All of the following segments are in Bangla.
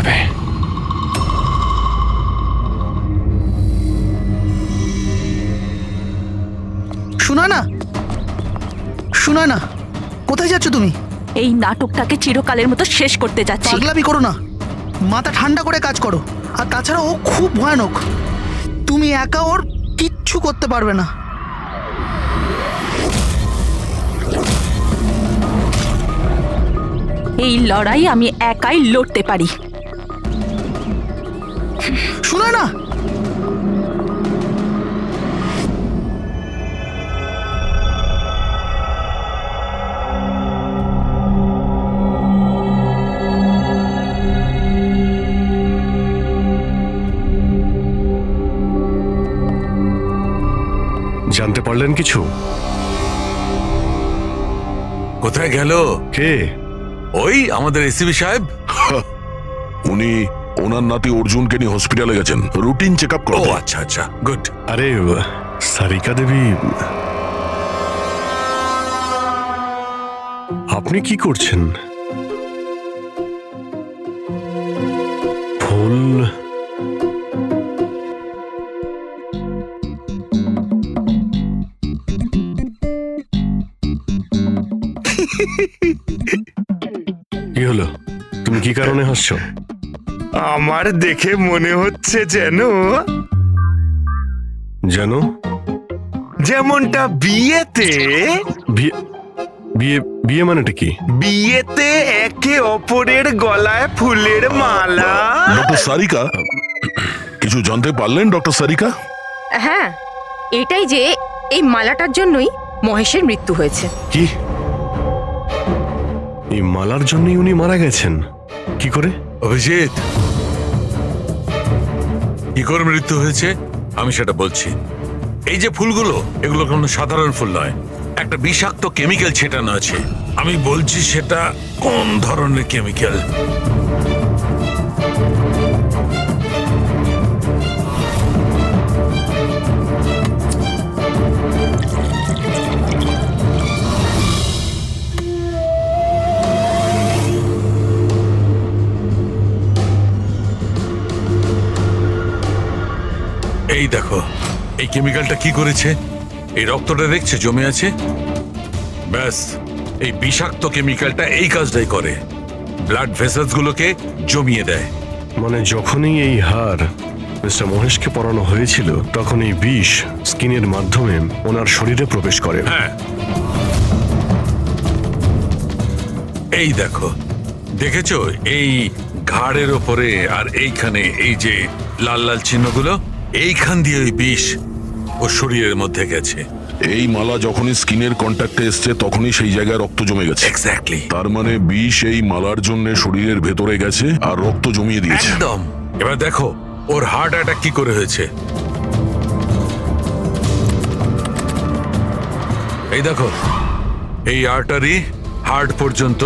যাবে। শোনা না, কোথায় যাচ্ছ তুমি? এই নাটকটাকে চিরকালের মতো শেষ করতে যাচ্ছি। পাগলামি করো না, মাথা ঠান্ডা করে কাজ করো। আর তাছাড়া ও খুব ভয়ানক, তুমি একা ওর কিচ্ছু করতে পারবে না। এই লড়াই আমি একাই লড়তে পারি। শোনা না, জানতে পারলেন কিছু? কোথায় গেল? কে? ওই আমাদের এসিবি সাহেব। উনি ওনার নাতি অর্জুনকে নিয়ে হসপিটালে গেছেন রুটিন চেক আপ ও করতে। আচ্ছা আচ্ছা, গুড। আরে সারিকা দেবী, আপনি কি করছেন? ফুল কি হলো? তুমি কি কারণে হাসছো? আমার দেখে মনে হচ্ছে যেন যেন যেমনটা বিয়েতে বিয়ে বিয়ে বিয়ে মানেটা কি? বিয়েতে একে অপরের গলায় ফুলের মালা। ডক্টর সারিকা, কিছু জানতে পারলেন ডক্টর সারিকা? হ্যাঁ, এটাই যে এই মালাটার জন্যই মহেশের মৃত্যু হয়েছে। কি? এই মালার জন্যই উনি মারা গেছেন? কি করে? অভিজিৎ, কি করে মৃত্যু হয়েছে আমি সেটা বলছি। এই যে ফুলগুলো, এগুলো কোনো সাধারণ ফুল নয়, একটা বিষাক্ত কেমিক্যাল ছেটানো আছে। আমি বলছি সেটা কোন ধরনের কেমিক্যাল। এই দেখো, এই কেমিক্যালটা কি করেছে, এই রক্তটা দেখছে জমে আছে, ব্যাস এই বিষাক্ত কেমিক্যালটা এই কাজটাই করে, ব্লাড ভেসেলস গুলোকে জমিয়ে দেয়। মানে যখনই এই হার মিস্টার মহেশকে পরানো হয়েছিল, তখন এই বিষ স্কিনের মাধ্যমে ওনার শরীরে প্রবেশ করে। হ্যাঁ, এই দেখো, দেখেছো এই ঘাড়ের ওপরে আর এইখানে এই যে লাল লাল চিহ্নগুলো, এইখান দিয়ে ওই বিষ ও শরীরের মধ্যে গেছে। এই মালা যখনই স্কিনের কন্ট্যাক্টে এসছে তখনই সেই জায়গায় রক্ত জমে গেছে। এক্স্যাক্টলি। তার মানে বিষ এই মালার জন্য শরীরের ভেতরে গেছে আর রক্ত জমিয়ে দিয়েছে। একদম। এবার দেখো ওর হার্ট অ্যাটাক কি করে হয়েছে। এই দেখো, এই আর্টারি হার্ট পর্যন্ত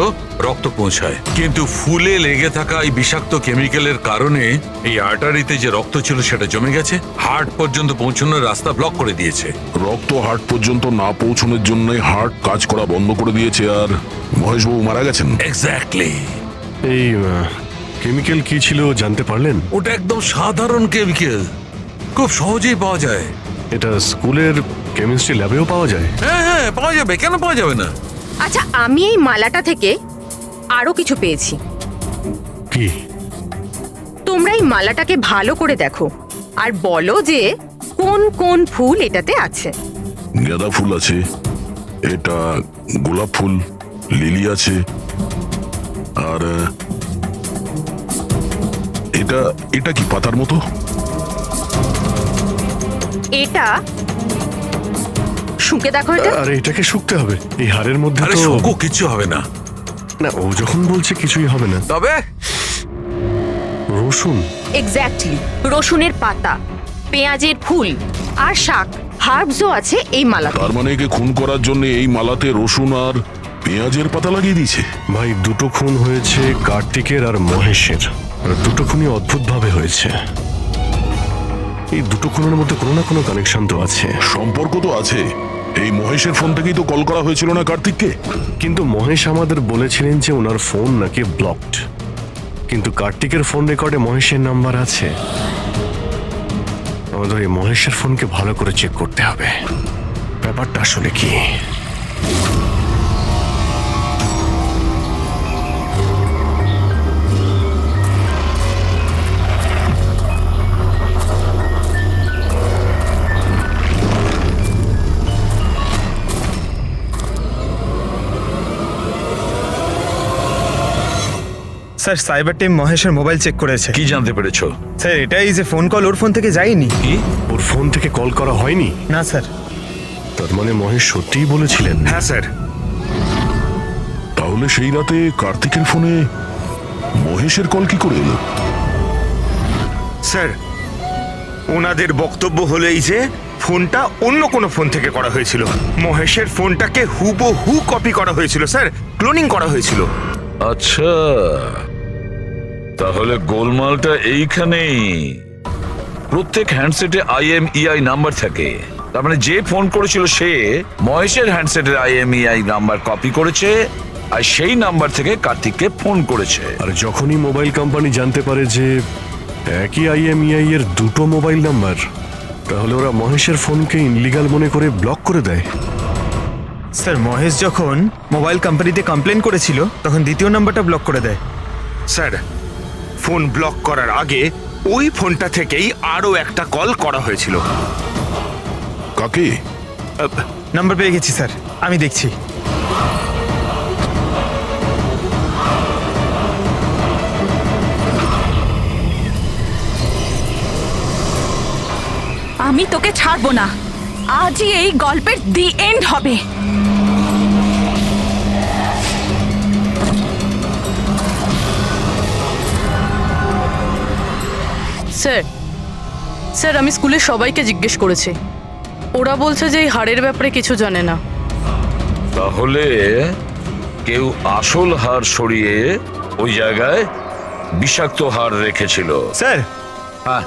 রক্ত পৌঁছায়, কিন্তু ফুলে লেগে থাকা এই বিষাক্ত কেমিক্যালের কারণে এই আর্টারিতে যে রক্ত ছিল সেটা জমে গেছে, হার্ট পর্যন্ত পৌঁছানোর রাস্তা ব্লক করে দিয়েছে। রক্ত হার্ট পর্যন্ত না পৌঁছানোর জন্য হার্ট কাজ করা বন্ধ করে দিয়েছে আর মহেশবাবু মারা গেছেন। এক্স্যাক্টলি। এই কেমিক্যাল কি ছিল জানতে পারলেন? ওটা একদম সাধারণ কেমিক্যাল, খুব সহজেই পাওয়া যায়। এটা স্কুলের কেমিস্ট্রি ল্যাবেও পাওয়া যায়? হ্যাঁ হ্যাঁ, পাওয়া যাবে, কেন পাওয়া যাবে না। আচ্ছা, আমি এই মালাটা থেকে আরো কিছু পেয়েছি। কি? তোমরা এই মালাটাকে ভালো করে দেখো আর বলো যে কোন কোন ফুল এটাতে আছে। গাঁদা ফুল আছে, এটা গোলাপ ফুল, লিলি আছে, আর এটা এটা কি পাতার মতো? এটা শুকে দেখো এটা। আরে এটাকে শুকতে হবে? এই হাড়ের মধ্যে আরে তো শোকো, কিচ্ছু হবে না। না, ও যখন বলছে কিছুই হবে না। তবে রসুন? এক্স্যাক্টলি, রসুনের পাতা, পেঁয়াজের ফুল আর শাক, হার্বসও আছে এই মালাতে। তার মানে একে খুন করার জন্য এই মালাতে রসুন আর পেঁয়াজের পাতা লাগিয়ে দিয়েছে। ভাই, দুটো খুন হয়েছে কার্তিকের আর মহেশের, আর দুটো খুনই অদ্ভুতভাবে হয়েছে। এই দুটো খুনের মধ্যে কোনো না কোনো কানেকশন তো আছে। সম্পর্ক তো আছে। এই মহেশের ফোন থেকেই তো কল করা হয়েছিল না কার্তিককে। কিন্তু মহেশ আমাদের বলেছিলেন যে ওনার ফোন নাকি ব্লকড। কিন্তু কার্তিকের ফোন রেকর্ডে মহেশের নাম্বার আছে। আমাদের এই মহেশের ফোনকে ভালো করে চেক করতে হবে, ব্যাপারটা আসলে কি। স্যার সাইবার টিম মহেশের মোবাইল চেক করেছে। কি জানতে পেরেছো? স্যার এটাই যে ফোন কল ওর ফোন থেকে যায়নি। কি? ওর ফোন থেকে কল করা হয়নি? না স্যার। তার মানে মহেশ সত্যিই বলেছিলেন। হ্যাঁ স্যার। তাহলে সেই রাতে কার্তিকের ফোনে মহেশের কল কি করে এলো? স্যার ওনাদের বক্তব্য হলো এই যে ফোনটা অন্য কোনো ফোন থেকে করা হয়েছিল। মহেশের ফোনটাকে হুবহু কপি করা হয়েছিল স্যার, ক্লোনিং করা হয়েছিল। আচ্ছা, তাহলে গোলমালটা এইখানেই। প্রত্যেক হ্যান্ডসেটে IMEI নাম্বার থাকে, তার মানে যে ফোন করেছিল সে মহেশের হ্যান্ডসেটের IMEI নাম্বার কপি করেছে আর সেই নাম্বার থেকে কার্তিককে ফোন করেছে। আর যখনই মোবাইল কোম্পানি জানতে পারে যে একই IMEI এর দুটো মোবাইল নাম্বার, তাহলে ওরা মহেশের ফোনকে ইনলিগাল মনে করে ব্লক করে দেয়। স্যার মহেশ যখন মোবাইল কোম্পানিতে কমপ্লেন করেছিল তখন দ্বিতীয় নাম্বারটা ব্লক করে দেয়। স্যার ফোন ব্লক করার আগে ওই ফোনটা থেকেই আরো একটা কল করা হয়েছিল। কাকে? নাম্বার পেয়ে গেছি স্যার, আমি দেখছি। আমি তোকে ছাড়বো না, আজই এই গল্পের দি এন্ড হবে। স্যার স্যার আমি স্কুলের সবাইকে জিজ্ঞেস করেছি, ওরা বলছে যে এই হাড়ের ব্যাপারে কিছু জানে না। তাহলে কেউ আসল হার সরিয়ে ওই জায়গায় বিষাক্ত হার রেখেছিল। স্যার হ্যাঁ,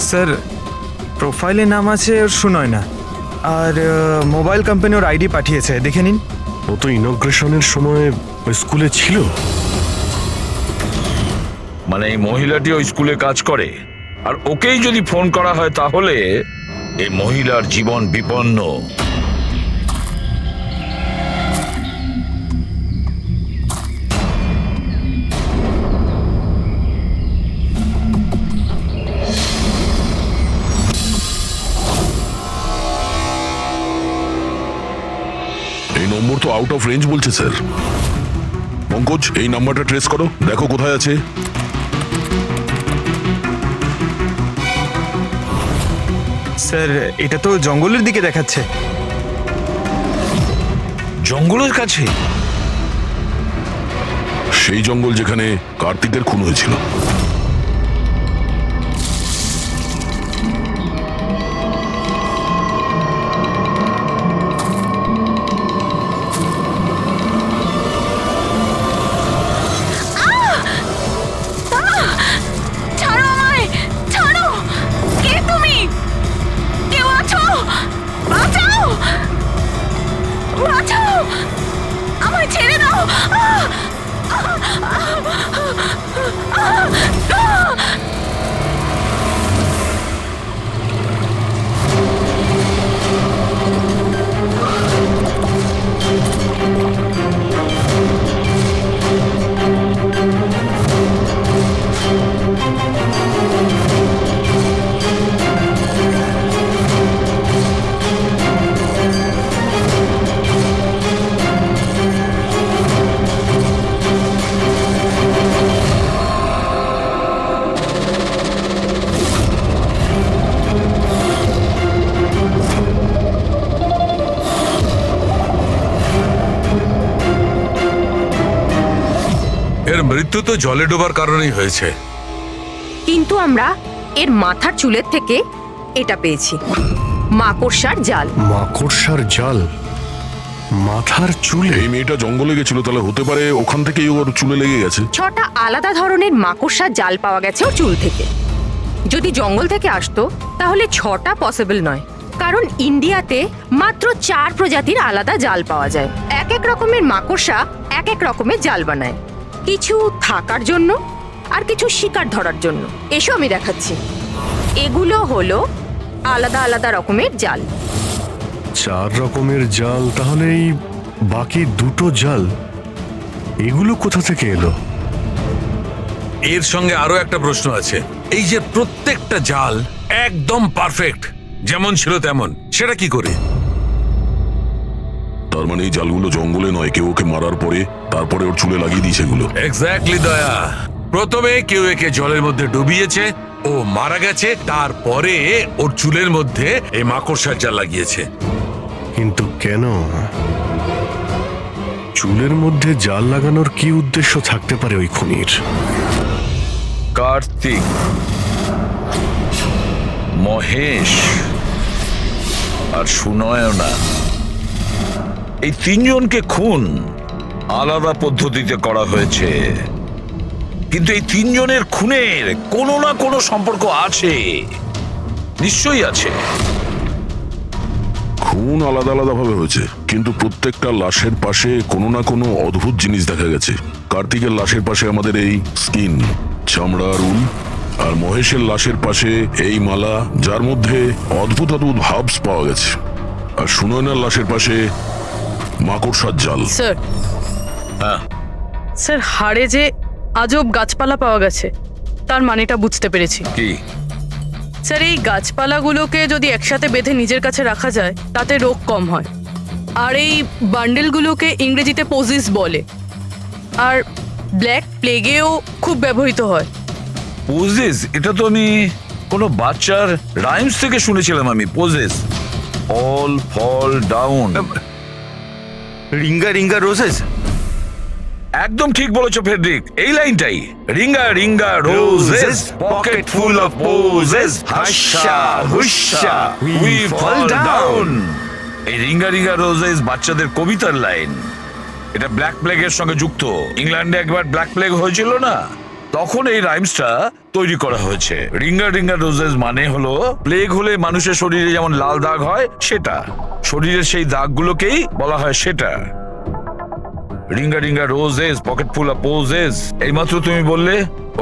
স্যার প্রোফাইলে নাম আছে ওর সুনয় না, আর মোবাইল কোম্পানি ওর আইডি পাঠিয়েছে, দেখে নিন। ও তো ইনগ্রেশনের সময় ওই স্কুলে ছিল। মানে এই মহিলাটি ওই স্কুলে কাজ করে, আর ওকেই যদি ফোন করা হয় তাহলে এই মহিলার জীবন বিপন্ন। এই নম্বর তো আউট অফ রেঞ্জ বলছে স্যার। পঙ্কজ এই নাম্বারটা ট্রেস করো, দেখো কোথায় আছে। স্যার এটা তো জঙ্গলের দিকে দেখাচ্ছে। জঙ্গলের কাছে? সেই জঙ্গল যেখানে কার্তিকের খুন হয়েছিল। ছাড়ো আমায়, ছাড়ো! কে তুমি? কেউ আছো? বাঁচাও! বাঁচাও! আমায় ছেড়ে দাও! এর মৃত্যু তো জলে ডোবার কারণেই হয়েছে। কিন্তু আমরা এর মাথার চুলের থেকে এটা পেয়েছি, মাকড়সার জাল। মাকড়সার জাল মাথার চুলে? এই মেয়েটা জঙ্গলে গেছিল, তাহলে হতে পারে ওখান থেকেই ওর চুলে লেগে গেছে। 6টা আলাদা ধরনের মাকড়সার জাল পাওয়া গেছে ওর চুল থেকে। যদি জঙ্গল থেকে আসতো তাহলে 6টা পসিবল নয়, কারণ ইন্ডিয়াতে মাত্র 4 প্রজাতির আলাদা জাল পাওয়া যায়। এক এক রকমের মাকড়সা এক এক রকমের জাল বানায়। কিছু থাকার জন্য আর কিছু শিকার ধরার জন্য। এসো আমি দেখাচ্ছি। এগুলো হলো আলাদা আলাদা রকমের জাল। 4 রকমের জাল, তাহলে এই বাকি 2টো জাল এগুলো কোথা থেকে এলো? এর সঙ্গে আরো একটা প্রশ্ন আছে। এই যে প্রত্যেকটা জাল একদম পারফেক্ট, যেমন ছিল তেমন, সেটা কি করে? তার মানে এই জালগুলো জঙ্গলে নয়, কেউ ওকে মারার পরে তারপরে ওর চুলে লাগিয়ে দিয়েছে এগুলো। এক্স্যাক্টলি দয়া। প্রথমে কেউ একে জলের মধ্যে ডুবিয়েছে, ও মারা গেছে, তারপরে ওর চুলের মধ্যে এই মাকড়সার জাল লাগিয়েছে। কিন্তু কেন? চুলের মধ্যে জাল লাগানোর কি উদ্দেশ্য থাকতে পারে ওই খুনির? কার্তিক, মহেশ আর সুনয়না, এই 3 জনকে খুন আলাদা পদ্ধতিতে করা হয়েছে, কিন্তু এই 3 জনের খুনের কোনো না কোনো সম্পর্ক আছে, নিশ্চয়ই আছে। খুন আলাদা আলাদা ভাবে হয়েছে, কিন্তু প্রত্যেকটা লাশের পাশে কোনো না কোনো অদ্ভুত জিনিস দেখা গেছে। কার্তিকের লাশের পাশে আমাদের এই স্কিন, চামড়ার উল, আর মহেশের লাশের পাশে এই মালা, যার মধ্যে অদ্ভুত অদ্ভুত হার্বস পাওয়া গেছে, আর সুনয়নার লাশের পাশে মাকড়সার জাল। স্যার, হ্যাঁ, স্যার হাড়ে যে আজব গাছপালা পাওয়া গেছে তার মানেটা বুঝতে পেরেছি। কি? স্যার, এই গাছপালাগুলোকে যদি একসাথে বেঁধে নিজের কাছে রাখা যায় তাতে রোগ কম হয়। আর এই বান্ডেলগুলোকে ইংরেজিতে পোজিস বলে, আর ব্ল্যাক প্লেগেও খুব ব্যবহৃত হয়। পোজেস, এটা তো আমি কোনো বাচ্চার রাইমস থেকে শুনেছিলাম। আমি posies, all fall down. Ring a ring a roses. একদম ঠিক বলেছো ফেডরিক, এই লাইনটাই। Ring a ring a roses, pocket full of posies, husha husha we fall down. এই রিঙ্গা রিঙ্গা রোজেস বাচ্চাদের কবিতার লাইন। এটা ব্ল্যাক প্লেগের সঙ্গে যুক্ত। ইংল্যান্ডে একবার ব্ল্যাক প্লেগ হয়েছিল না, তখন এই রাইমসটা তৈরি করা হয়েছে। রিঙ্গা রিঙ্গা রোজেস মানে হলো প্লেগ হলে মানুষের শরীরে যেমন লাল দাগ হয় সেটা, শরীরের সেই দাগগুলোকেই বলা হয় সেটা। Ringa ring a roses, pocket full of poses. এইমাত্র তুমি বললে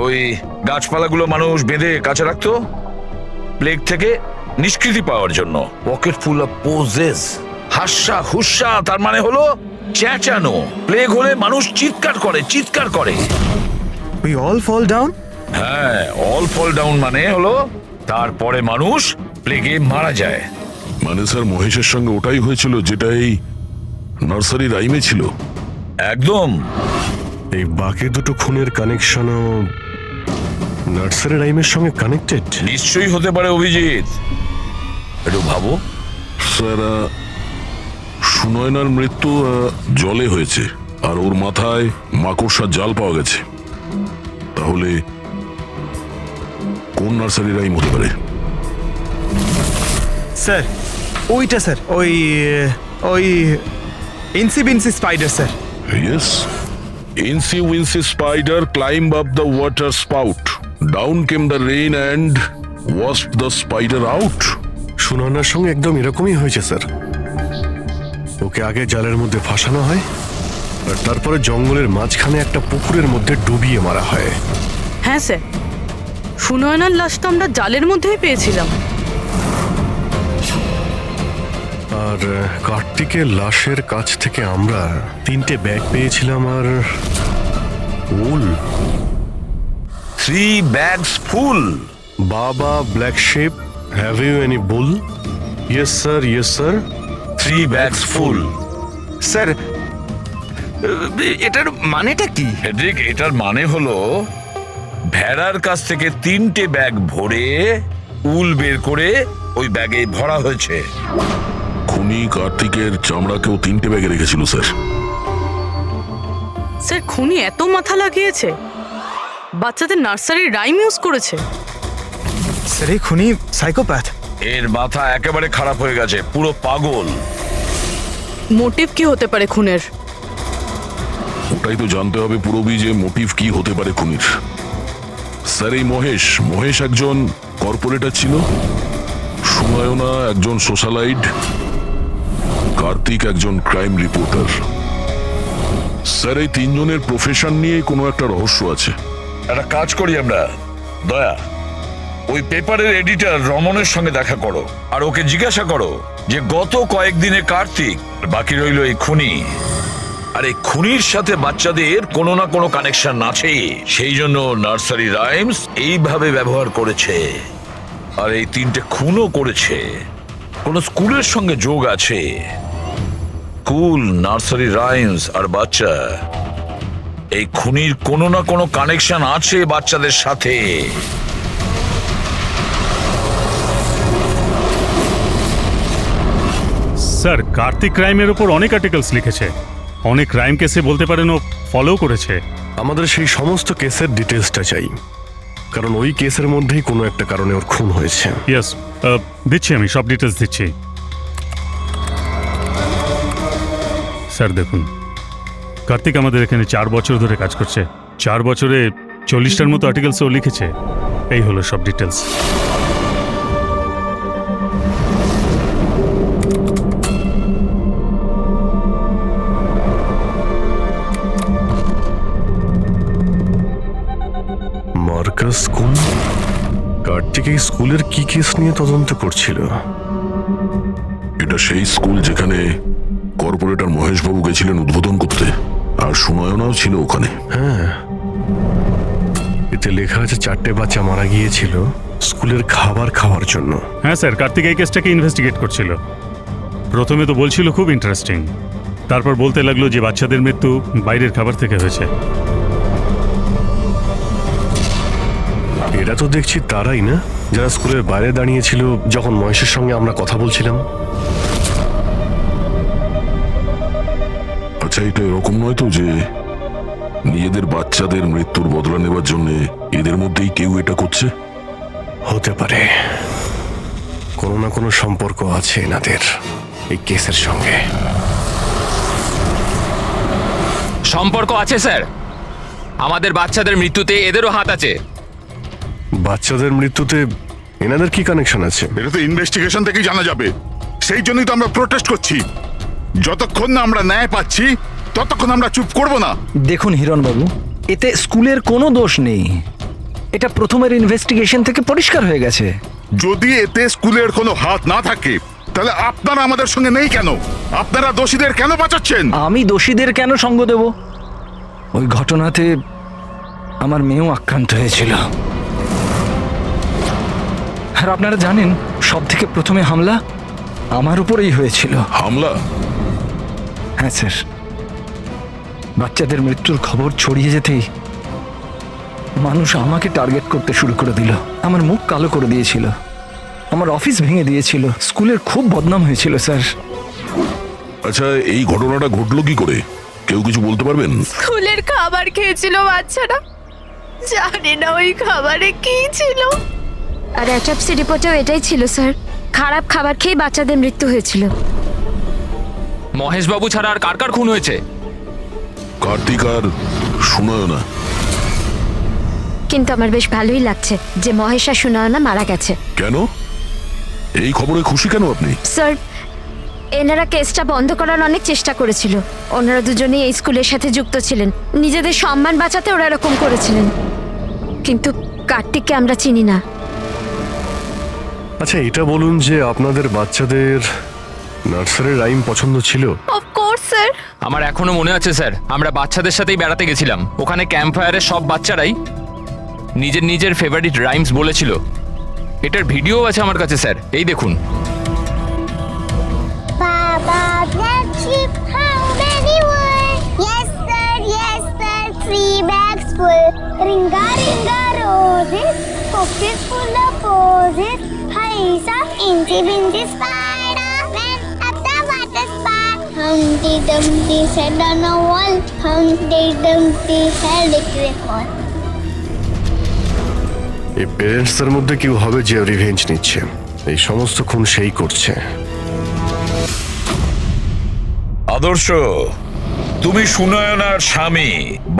ওই গাছপালাগুলো মানুষ বেঁধে কাছে রাখতো প্লেগ থেকে নিষ্কৃতি পাওয়ার জন্য। Pocket full of posies, husha হুস্যা, তার মানে হলো চেঁচানো। প্লেগ হলে মানুষ চিৎকার করে, চিৎকার করে। We all fall down. হ্যাঁ, অল ফল ডাউন মানে হলো তারপরে মানুষ প্লেগে মারা যায়। মানে স্যার মহেশের সঙ্গে ওটাই হয়েছিল যেটা এই নার্সারি রাইমে ছিল। একদম। এই বাকি 2টো খুনের কানেকশনও নার্সারি রাইমের সঙ্গে কানেক্টেড? নিশ্চয়ই হতে পারে অভিজিৎ, একটু ভাবো। স্যার সুনয়নার মৃত্যু জলে হয়েছে, আর ওর মাথায় মাকড়সার জাল পাওয়া গেছে। তাহলে কোন নার্সারি রাইম হতে পারে? স্যার ওইটা স্যার, ওই ওই incy wincy spider sir. Yes. Incy Wincy Spider climbed up the water spout. Down came the rain and washed the spider out. সুনয়নার সঙ্গে একদম এরকমই হয়েছে স্যার। ওকে আগে জালের মধ্যে ফাঁসানো হয়, আর তারপরে জঙ্গলের মাঝখানে একটা পুকুরের মধ্যে ডুবিয়ে মারা হয়। হ্যাঁ স্যার, সুনয়নার লাশ তো আমরা জালের মধ্যেই পেয়েছিলাম। আর কার্তিকের লাশের কাছ থেকে আমরা 3টে ব্যাগ পেয়েছিলাম, আর wool. 3 bags full. Baa baa black sheep, have you any wool? Yes sir, yes sir. 3 bags full. Sir এটার মানেটা কি? ফেডরিক, এটার মানে হলো ভেড়ার কাছ থেকে 3টে ব্যাগ ভরে উল বের করে ওই ব্যাগে ভরা হয়েছে। খুনি কার্তিকের চামড়াকেও 3টে ব্যাগে রেখেছিল স্যার। স্যার, খুনি এত মাথা লাগিয়েছে, বাচ্চাদের নার্সারি রাইম ইউজ করেছে। স্যার এই খুনি সাইকোপ্যাথ। এর মাথা একেবারে খারাপ হয়ে গেছে, পুরো পাগল। মোটিভ কি হতে পারে খুনের? ওটাই তো জানতে হবে পুরোবি, যে মোটিভ কি হতে পারে খুনির। স্যার এই মহেশ একজন কর্পোরেটর ছিল, সুনয়না একজন সোশ্যালাইট, কার্তিক একজন ক্রাইম রিপোর্টার। স্যার এই তিনজনের প্রফেশন নিয়ে কোনো একটা রহস্য আছে। একটা কাজ করি আমরা, দয়া, ওই পেপারের এডিটর রমনের সঙ্গে দেখা করো আর ওকে জিজ্ঞাসা করো যে গত কয়েকদিনে কার্তিক আর বাকি রইল এই খুনি, আর এই খুনির সাথে বাচ্চাদের কোনো না কোনো কানেকশন আছে, সেই জন্য নার্সারি রাইমস এইভাবে ব্যবহার করেছে। আর এই তিনটে খুনও করেছে, কোন স্কুলের সঙ্গে যোগ আছে। স্কুল, নার্সারি রাইমস আর বাচ্চা, এই খুনির কোনো না কোনো কানেকশন আছে বাচ্চাদের সাথে। স্যার, কার্তিক ক্রাইমের ওপর অনেক আর্টিকেলস লিখেছে, অনেক ক্রাইম কেসে বলতে পারেন ও ফলো করেছে। আমাদের সেই সমস্ত কেসের ডিটেলসটা চাই, কারণ ওই কেসের মধ্যেই কোনো একটা কারণে ওর খুন হয়েছে। ইয়েস, দিচ্ছি, আমি সব ডিটেলস দিচ্ছি। স্যার দেখুন, কার্তিক আমাদের এখানে 4 বছর ধরে কাজ করছে। 4 বছরে 40টার মতো আর্টিকেলস ও লিখেছে। এই হলো সব ডিটেলস। মার্কাস স্কুল, কার্তিক এই স্কুলের কি কেস নিয়ে তদন্ত করছিল? এটা সেই স্কুল যেখানে কর্পোরেটর মহেশবাবু গেছিলেন উদ্বোধন করতে, আর সুনয়নাও ছিল ওখানে। হ্যাঁ, এতে লেখা আছে 4টে বাচ্চা মারা গিয়েছিল স্কুলের খাবার খাওয়ার জন্য। হ্যাঁ স্যার, কার্তিক এই কেসটাকে ইনভেস্টিগেট করছিল। প্রথমে তো বলছিল খুব ইন্টারেস্টিং, তারপর বলতে লাগলো যে বাচ্চাদের মৃত্যু বাইরের খাবার থেকে হয়েছে। এরা তো দেখছি তারাই না যারা স্কুলের বাইরে দাঁড়িয়েছিল যখন মহেশের সঙ্গে আমরা কথা বলছিলাম। আচ্ছা, এটা এরকম নয় তো যে নিজেদের বাচ্চাদের মৃত্যুর বদলা নেবার জন্য এদের মধ্যেই কেউ এটা করছে? হতে পারে কোনো না কোনো সম্পর্ক আছে এনাদের এই কেসের সঙ্গে। সম্পর্ক আছে স্যার, আমাদের বাচ্চাদের মৃত্যুতে এদেরও হাত আছে। বাচ্চাদের মৃত্যুতে এনাদের কি কানেকশন আছে? এটা তো ইনভেস্টিগেশন থেকেই জানা যাবে। সেই জন্যই তো আমরা প্রোটেস্ট করছি। যতক্ষণ না আমরা ন্যায় পাচ্ছি ততক্ষণ আমরা চুপ করব না। দেখুন হিরণবাবু, এতে স্কুলের কোনো দোষ নেই। এটা প্রথমের ইনভেস্টিগেশন থেকে পরিষ্কার হয়ে গেছে। যদি এতে স্কুলের কোনো হাত না থাকে তাহলে আপনারা আমাদের সঙ্গে নেই কেন? আপনারা দোষীদের কেন বাঁচাচ্ছেন? আমি দোষীদের কেন সঙ্গ দেব? ওই ঘটনাতে আমার মেয়েও আক্রান্ত হয়েছিল। আর আপনারা জানেন, সব থেকে প্রথমে হামলা আমার উপরেই হয়েছিল। হামলা? হ্যাঁ স্যার, বাচ্চাদের মৃত্যুর খবর ছড়িয়ে যেতেই মানুষ আমাকে টার্গেট করতে শুরু করে দিল। আমার মুখ কালো করে দিয়েছিল, আমার অফিস ভেঙে দিয়েছিল, স্কুলের খুব বদনাম হয়েছিল স্যার। আচ্ছা, এই ঘটনাটা ঘটলো কি করে? কেউ কিছু বলতে পারবেন? স্কুলের খাবার খেয়েছিল বাচ্চারা, জানি না ওই খাবারে কি ছিল। আর অ্যাটপসি রিপোর্টেও এটাই ছিল স্যার, খারাপ খাবার খেয়ে বাচ্চাদের মৃত্যু হয়েছিল। মহেশবাবু ছাড়া আর কার কার খুন হয়েছে? কার্তিক আর সুনয়না। কিন্তু আমার বেশ ভালোই লাগছে যে মহেশ আর সুনয়না মারা গেছে। কেন? এই খবরে খুশি কেন আপনি? স্যার, এনারা কেসটা বন্ধ করার অনেক চেষ্টা করেছিল। ওনারা দুজনেই এই স্কুলের সাথে যুক্ত ছিলেন, নিজেদের সম্মান বাঁচাতে ওরা এরকম করেছিলেন। কিন্তু কার্তিককে আমরা চিনি না। আচ্ছা, এটা বলুন যে আপনাদের বাচ্চাদের নার্সারি রাইম পছন্দ ছিল? Of course sir. আমার এখনো মনে আছে স্যার, আমরা বাচ্চাদের সাথেই বেড়াতে গেছিলাম। ওখানে ক্যাম্প ফায়ারের সব বাচ্চারাই নিজের নিজের ফেভারিট রাইমস বলেছিল। এটার ভিডিও আছে আমার কাছে স্যার, এই দেখুন। Humpty Dumpty sat on a wall. Humpty Dumpty had a great fall. এই প্যারেন্টসদের মধ্যে কেউ হবে যে রিভেঞ্জ নিচ্ছে। এই সমস্ত খুন সেই করছে। আদর্শ, তুমি সুনয়নার স্বামী,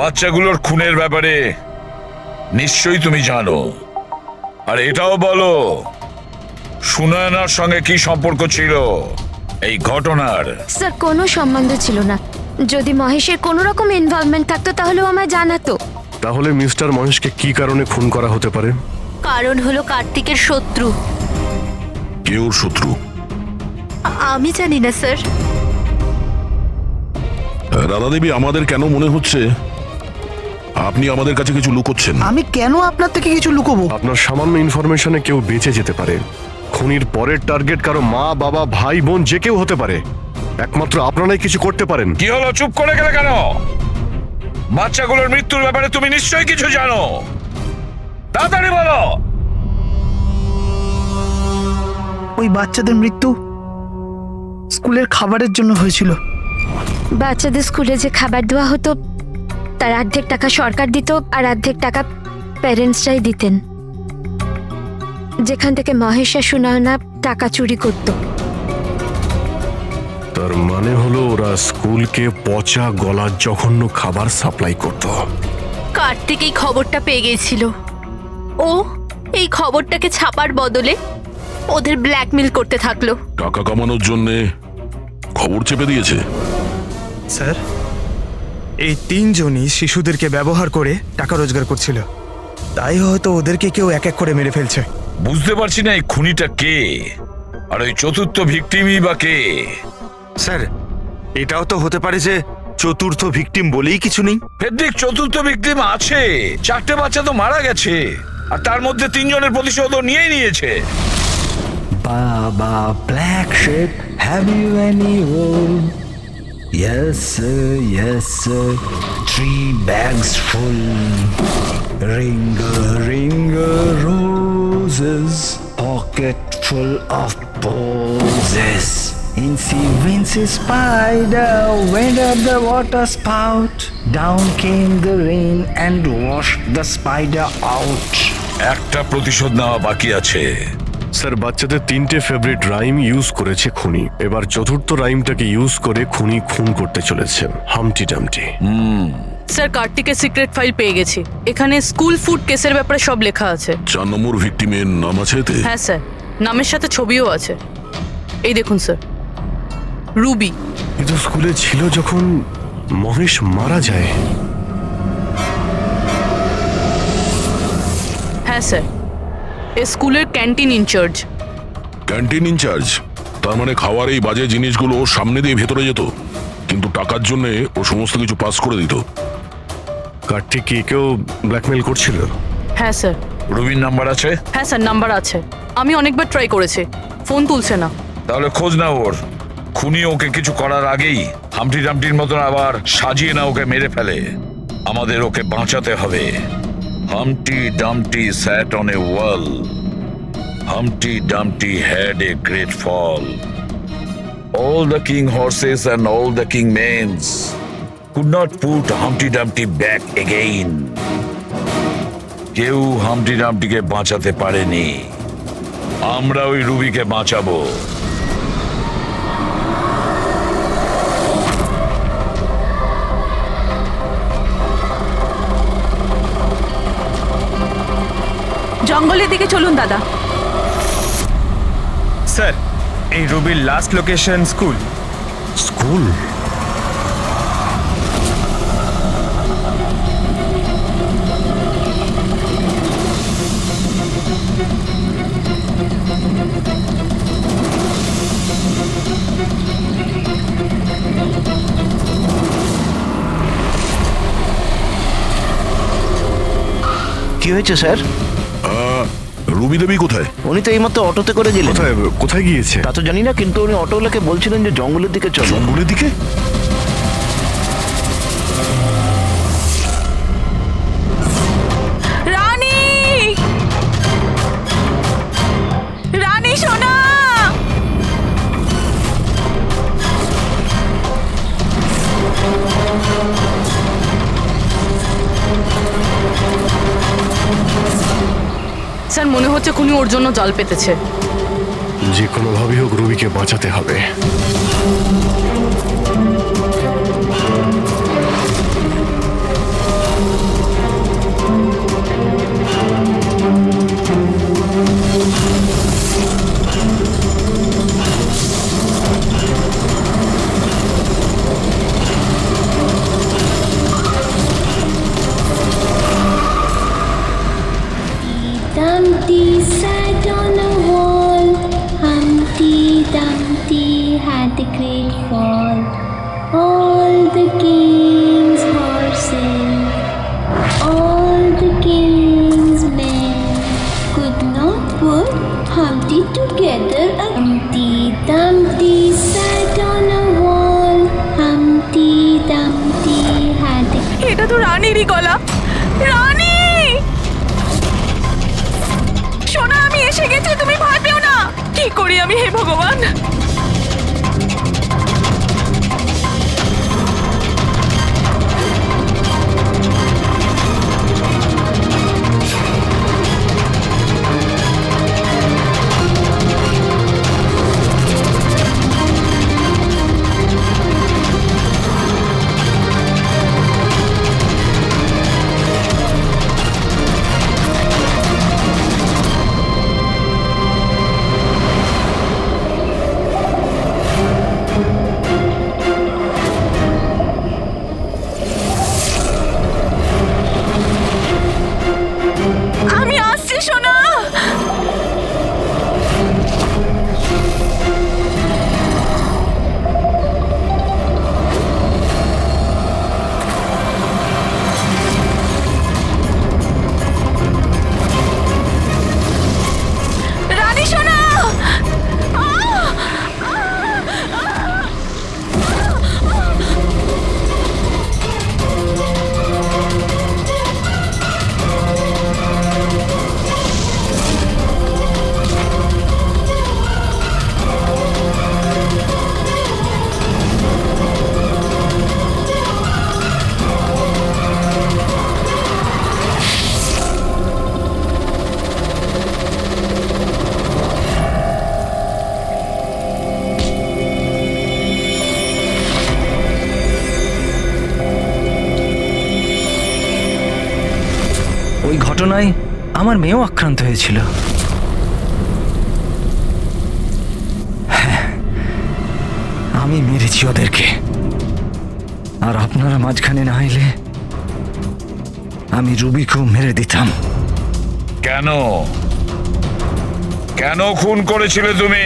বাচ্চাগুলোর খুনের ব্যাপারে নিশ্চয়ই তুমি জানো। আর এটাও বলো, সুনয়নার সঙ্গে কি সম্পর্ক ছিল এই ঘটনার? স্যার, কোনো সম্বন্ধ ছিল না। যদি মহেশের কোনো রকম ইনভলভমেন্ট থাকতো তাহলেও আমায় জানাতো। তাহলে মিস্টার মহেশকে কি কারণে খুন করা হতে পারে? কারণ হলো কার্তিকের শত্রু। কে ওর শত্রু? আমি জানি না স্যার। রাধা দেবী, আমাদের কেন মনে হচ্ছে আপনি আমাদের কাছে কিছু লুকোচ্ছেন? আমি কেন আপনার থেকে কিছু লুকোবো? আপনার সামান্য ইনফরমেশনে কেউ বেঁচে যেতে পারে। খুনির পরের টার্গেট কারো মা, বাবা, ভাই, বোন যে কেউ হতে পারে। একমাত্র আপনারাই কিছু করতে পারেন। কি হলো, চুপ করে গেলে কেন? বাচ্চাগুলোর মৃত্যুর ব্যাপারে তুমি নিশ্চয়ই কিছু জানো, তাড়াতাড়ি বলো। ওই বাচ্চাদের মৃত্যু স্কুলের খাবারের জন্য হয়েছিল। বাচ্চাদের স্কুলে যে খাবার দেওয়া হতো তার অর্ধেক টাকা সরকার দিত আর অর্ধেক টাকা প্যারেন্টসরাই দিতেন, যেখান থেকে মহেশ আর সুনয়না টাকা চুরি করত। তার মানে হলো ওরা স্কুলকে পচা গলা জঘন্য খাবার সাপ্লাই করত। কার্তিক এই খবরটা পেয়ে গেছিল। ও এই খবরটাকে ছাপার বদলে ওদের ব্ল্যাকমেল করতে থাকলো। টাকা কামানোর জন্য খবর চেপে দিয়েছে। স্যার, এই তিনজনই শিশুদেরকে ব্যবহার করে টাকা রোজগার করছিল, তাই হয়তো ওদেরকে কেউ এক এক করে মেরে ফেলছে। বুঝতে পারছি না এই খুনিটা কে, আর ওই চতুর্থ ভিকটিমই বা কে। স্যার, এটাও তো হতে পারে যে চতুর্থ ভিকটিম বলেই কিছু নেই। ফেডরিক, চতুর্থ ভিকটিম আছে। 4টে বাচ্চা তো মারা গেছে, আর তার মধ্যে 3 জনের প্রতিশোধ নিয়েই নিয়েছে। Baba Black Sheep, have you any wool? Yes sir, yes sir, 3 bags full. Ringer roses, pocket full of posies. Incy Wincy spider went up the water spout. Down came the rain and washed the spider out. একটা প্রতিশোধ নেওয়া বাকি আছে। স্যার, বাচ্চাদের 3টে ফেভারিট রাইম ইউজ করেছে খুনি। এবার চতুর্থ রাইমটাকে ইউজ করে খুনি খুন করতে চলেছে। হামটি ডামটি। স্যার, কার্তিকের সিক্রেট ফাইল পেয়ে গেছি। এখানে স্কুল ফুড কেসের ব্যাপারে সব লেখা আছে। 4 নম্বর ভিকটিমের নাম আছে এতে? হ্যাঁ স্যার, নামের সাথে ছবিও আছে। এই দেখুন স্যার, রুবি। কিন্তু স্কুলে ছিল যখন মহেশ মারা যায়। হ্যাঁ স্যার, এ স্কুলের ক্যান্টিন ইনচার্জ। Canteen in charge? তার মানে খাওয়ার এই বাজে জিনিসগুলো ওর সামনে দিয়ে ভেতরে যেত, কিন্তু টাকার জন্য ও সমস্ত কিছু পাস করে দিত। কার্তিক কি কেউ ব্ল্যাকমেল করছিল? হ্যাঁ স্যার। রুবির নাম্বার আছে? হ্যাঁ স্যার, নাম্বার আছে। আমি অনেকবার ট্রাই করেছি, ফোন তুলছে না। তাহলে খোঁজ না ওর। খুনি ওকে কিছু করার আগেই হামটি ডামটির মতন আবার সাজিয়ে না ওকে মেরে ফেলে। আমাদের ওকে বাঁচাতে হবে। Humpty Dumpty sat on a wall. Humpty Dumpty had a great fall. All the king horses and all the king mains could not put Humpty Dumpty back again. কেউ হামটি ডামটিকে বাঁচাতে পারেনি। আমরা ওই রুবিকে বাঁচাবো। জঙ্গলের দিকে চলুন দাদা। স্যার, এই রুবির লাস্ট লোকেশন স্কুল। স্কুল? কি হয়েছে স্যার? রুবি দেবী কোথায়? উনি তো এইমাত্র অটোতে করে গেলেন। কোথায় কোথায় গিয়েছে তা তো জানি না, কিন্তু উনি অটোওয়ালাকে বলছিলেন যে জঙ্গলের দিকে চলো। জঙ্গলের দিকে? রানী, রানী সোনা। স্যার, মনে হচ্ছে খুনি ওর জন্য জাল পেতেছে। যে কোনোভাবেই হোক রুবিকে বাঁচাতে হবে। had a great fall. All the king's horses, all the king's men could not put Humpty together. Humpty Dumpty sat on a wall. Humpty Dumpty had a... এটা তো রানীরই গলা। রানী, সোনা, আমি এসে গেছি, তুমি ভয় পেও না। কি করি আমি, হে ভগবান? আমি আসছি সোনা। রানী সোনা, ওই ঘটনায় আমার মেয়েও আক্রান্ত হয়েছিল। হ্যাঁ, আমি মেরেছি ওদেরকে, আর আপনারা মাঝখানে না এলে আমি রুবিকেও মেরে দিতাম। কেন কেন খুন করেছিলে তুমি?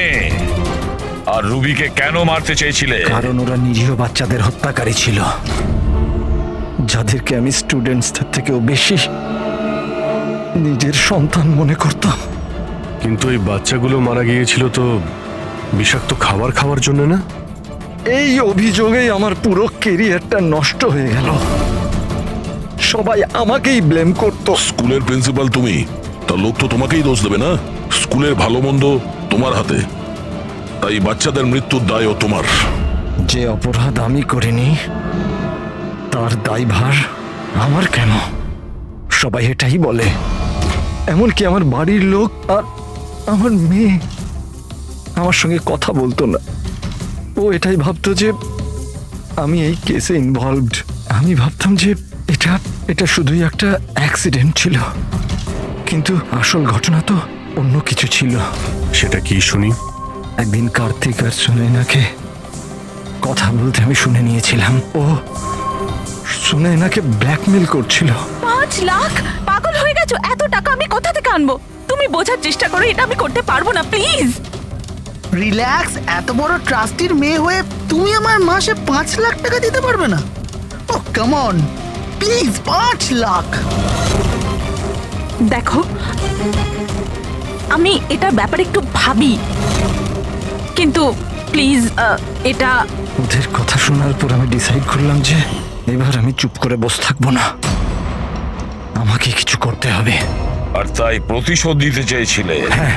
আর রুবিকে কেন মারতে চেয়েছিলে? কারণ ওরা নিরীহ বাচ্চাদের হত্যাকারী ছিল, যাদেরকে আমি স্টুডেন্টসদের থেকেও বেশি নিজের সন্তান মনে করতাম। কিন্তু এই বাচ্চাগুলো মারা গিয়েছিল তো বিষাক্ত খাবার খাওয়ার জন্য না? এই অভিযোগেই আমার পুরো কেরিয়ারটা নষ্ট হয়ে গেল। সবাই আমাকেই ব্লেম করতো। স্কুলের প্রিন্সিপাল তুমি, তা লোক তো তোমাকেই দোষ দেবে না? স্কুলের ভালো মন্দ তোমার হাতে, তাই বাচ্চাদের মৃত্যুর দায়ও তোমার। যে অপরাধ আমি করিনি তার দায়ভার আমার কেন? সবাই এটাই বলে, এমনকি আমার বাড়ির লোক আর আমার মেয়ে আমার সঙ্গে কথা বলতো না। ও এটাই ভাবতো যে আমি এই কেসে ইনভলভড। আমি ভাবতাম যে এটা শুধুই একটা অ্যাক্সিডেন্ট ছিল, কিন্তু আসল ঘটনা তো অন্য কিছু ছিল। সেটা কি শুনি? একদিন কার্তিক আর সুনয়নাকে কথা বলতে আমি শুনে নিয়েছিলাম। ও সুনয়নাকে ব্ল্যাকমেল করছিল। 5 লাখ? পাগল হয়ে গেছো? এত টাকা আমি কোথা থেকে আনবো? তুমি বোঝার চেষ্টা করো, এটা আমি করতে পারবো না, প্লিজ। রিল্যাক্স। এত বড় ট্রাস্টির মেয়ে হয়ে তুমি আমার মাসে 5 লাখ টাকা দিতে পারবে না? ও কাম অন, প্লিজ 5 লাখ। দেখো, আমি এটার ব্যাপারে একটু ভাবি, কিন্তু প্লিজ এটা... ওদের কথা শোনার পর আমি ডিসাইড করলাম যে এবার আমি চুপ করে বসে থাকবো না, আমাকে কিছু করতে হবে। আর তাই প্রতিশোধ দিতে চেয়েছিলে? হ্যাঁ,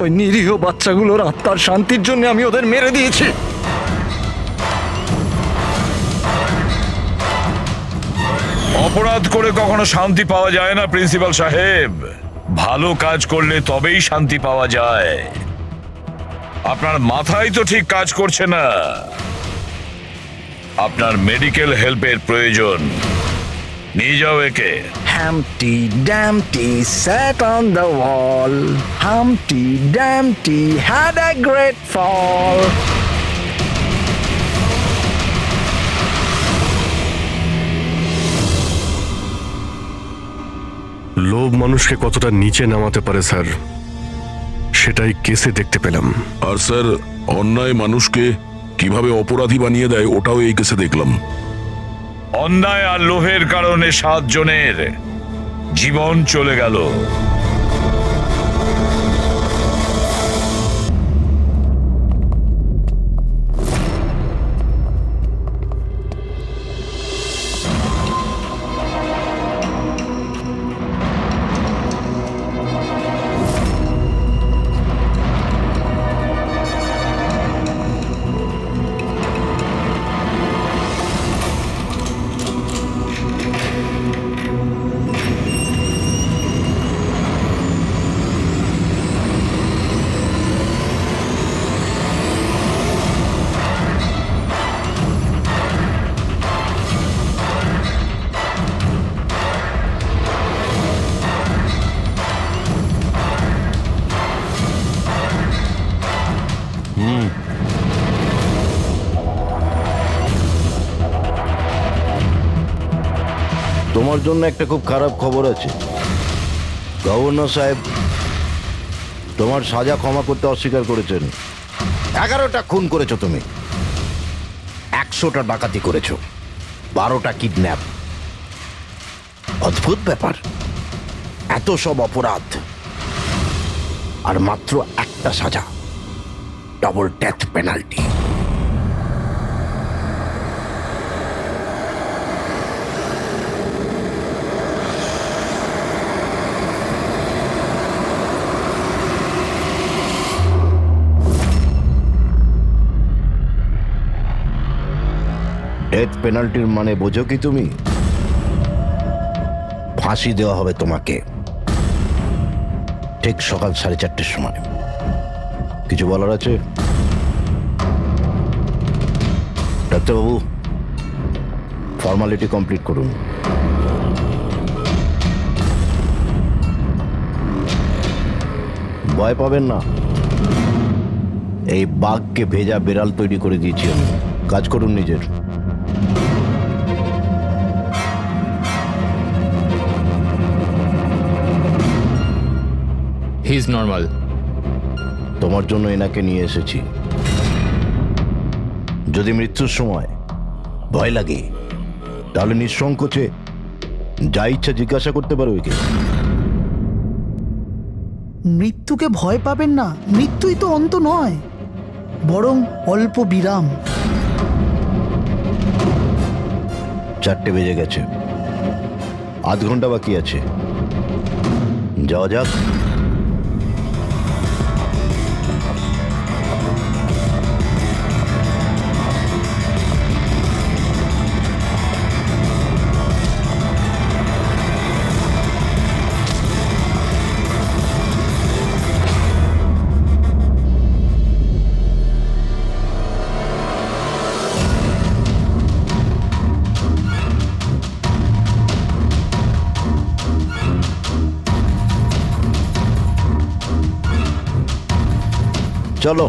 ওই নিরীহ বাচ্চাগুলোর আত্মার শান্তির জন্য আমি ওদের মেরে দিয়েছি। অপরাধ করে কখনো শান্তি পাওয়া যায় না প্রিন্সিপাল সাহেব। ভালো কাজ করলে তবেই শান্তি পাওয়া যায়। আপনার মাথায় তো ঠিক কাজ করছে না। আপনার মেডিকেল হেল্পের প্রয়োজন। নিয়ে যাও একে। Humpty Dumpty sat on the wall. Humpty Dumpty had a great fall. লোভ মানুষকে কতটা নিচে নামাতে পারে স্যার, সেটাই কেসে দেখতে পেলাম। আর স্যার, অন্যায় মানুষকে কিভাবে অপরাধী বানিয়ে দেয় ওটাও এই কেসে দেখলাম। অন্যায় আর লোভের কারণে 7 জনের জীবন চলে গেল। তোমার জন্য একটা খুব খারাপ খবর আছে। গভর্নর সাহেব তোমার সাজা ক্ষমা করতে অস্বীকার করেছেন। 11টা খুন করেছো তুমি, 100টা ডাকাতি করেছো, 12টা কিডন্যাপ। অদ্ভুত ব্যাপার, এত সব অপরাধ আর মাত্র একটা সাজা, ডাবল ডেথ পেনাল্টি। ডেথ পেনাল্টির মানে বোঝো কি তুমি? ফাঁসি দেওয়া হবে তোমাকে ঠিক সকাল 4:30টার সময়। কিছু বলার আছে? ডাক্তারবাবু, ফর্মালিটি কমপ্লিট করুন। ভয় পাবেন না, এই বাঘকে ভেজা বিড়াল তৈরি করে দিয়েছি আমি। কাজ করুন নিজের। He is normal. তোমার জন্য এনাকে নিয়ে এসেছি। যদি মৃত্যুর সময় ভয় লাগে তাহলে নিঃসংকোচে যা ইচ্ছা জিজ্ঞাসা করতে পারো একে। মৃত্যুকে ভয় পাবেন না, মৃত্যুই তো অন্ত নয়, বরং অল্প বিরাম। 4টে বেজে গেছে, আধ ঘন্টা বাকি আছে, যাওয়া যাক। চলো।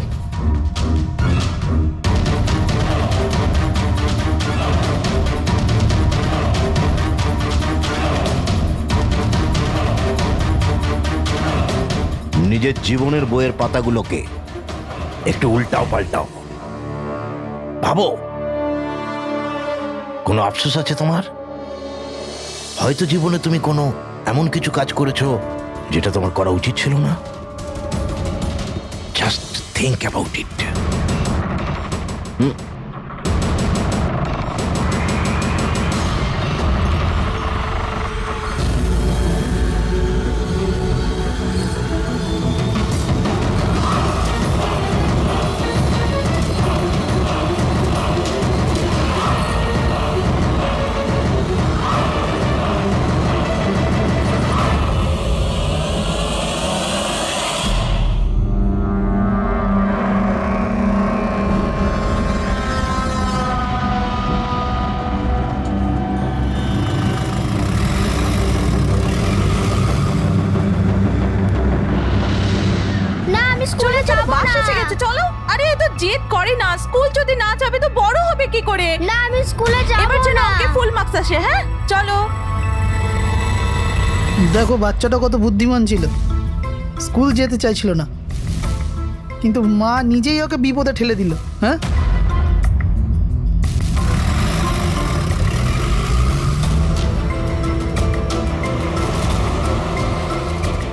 নিজের জীবনের বইয়ের পাতাগুলোকে একটু উল্টাও পাল্টাও, ভাবো কোনো আফসোস আছে তোমার? হয়তো জীবনে তুমি কোনো এমন কিছু কাজ করেছো যেটা তোমার করা উচিত ছিল না। Just think about it. চলো। আরে এ তো জেদ করে না, স্কুল যদি না যাবে তো বড় হবে কি করে? না, আমি স্কুলে যাব না। এবার যেন ওকে ফুল মার্কস আসে। হ্যাঁ চলো। দেখো বাচ্চাটা কত বুদ্ধিমান ছিল, স্কুল যেতে চাইছিল না, কিন্তু মা নিজেই ওকে বিপদে ঠেলে দিল। হ্যাঁ,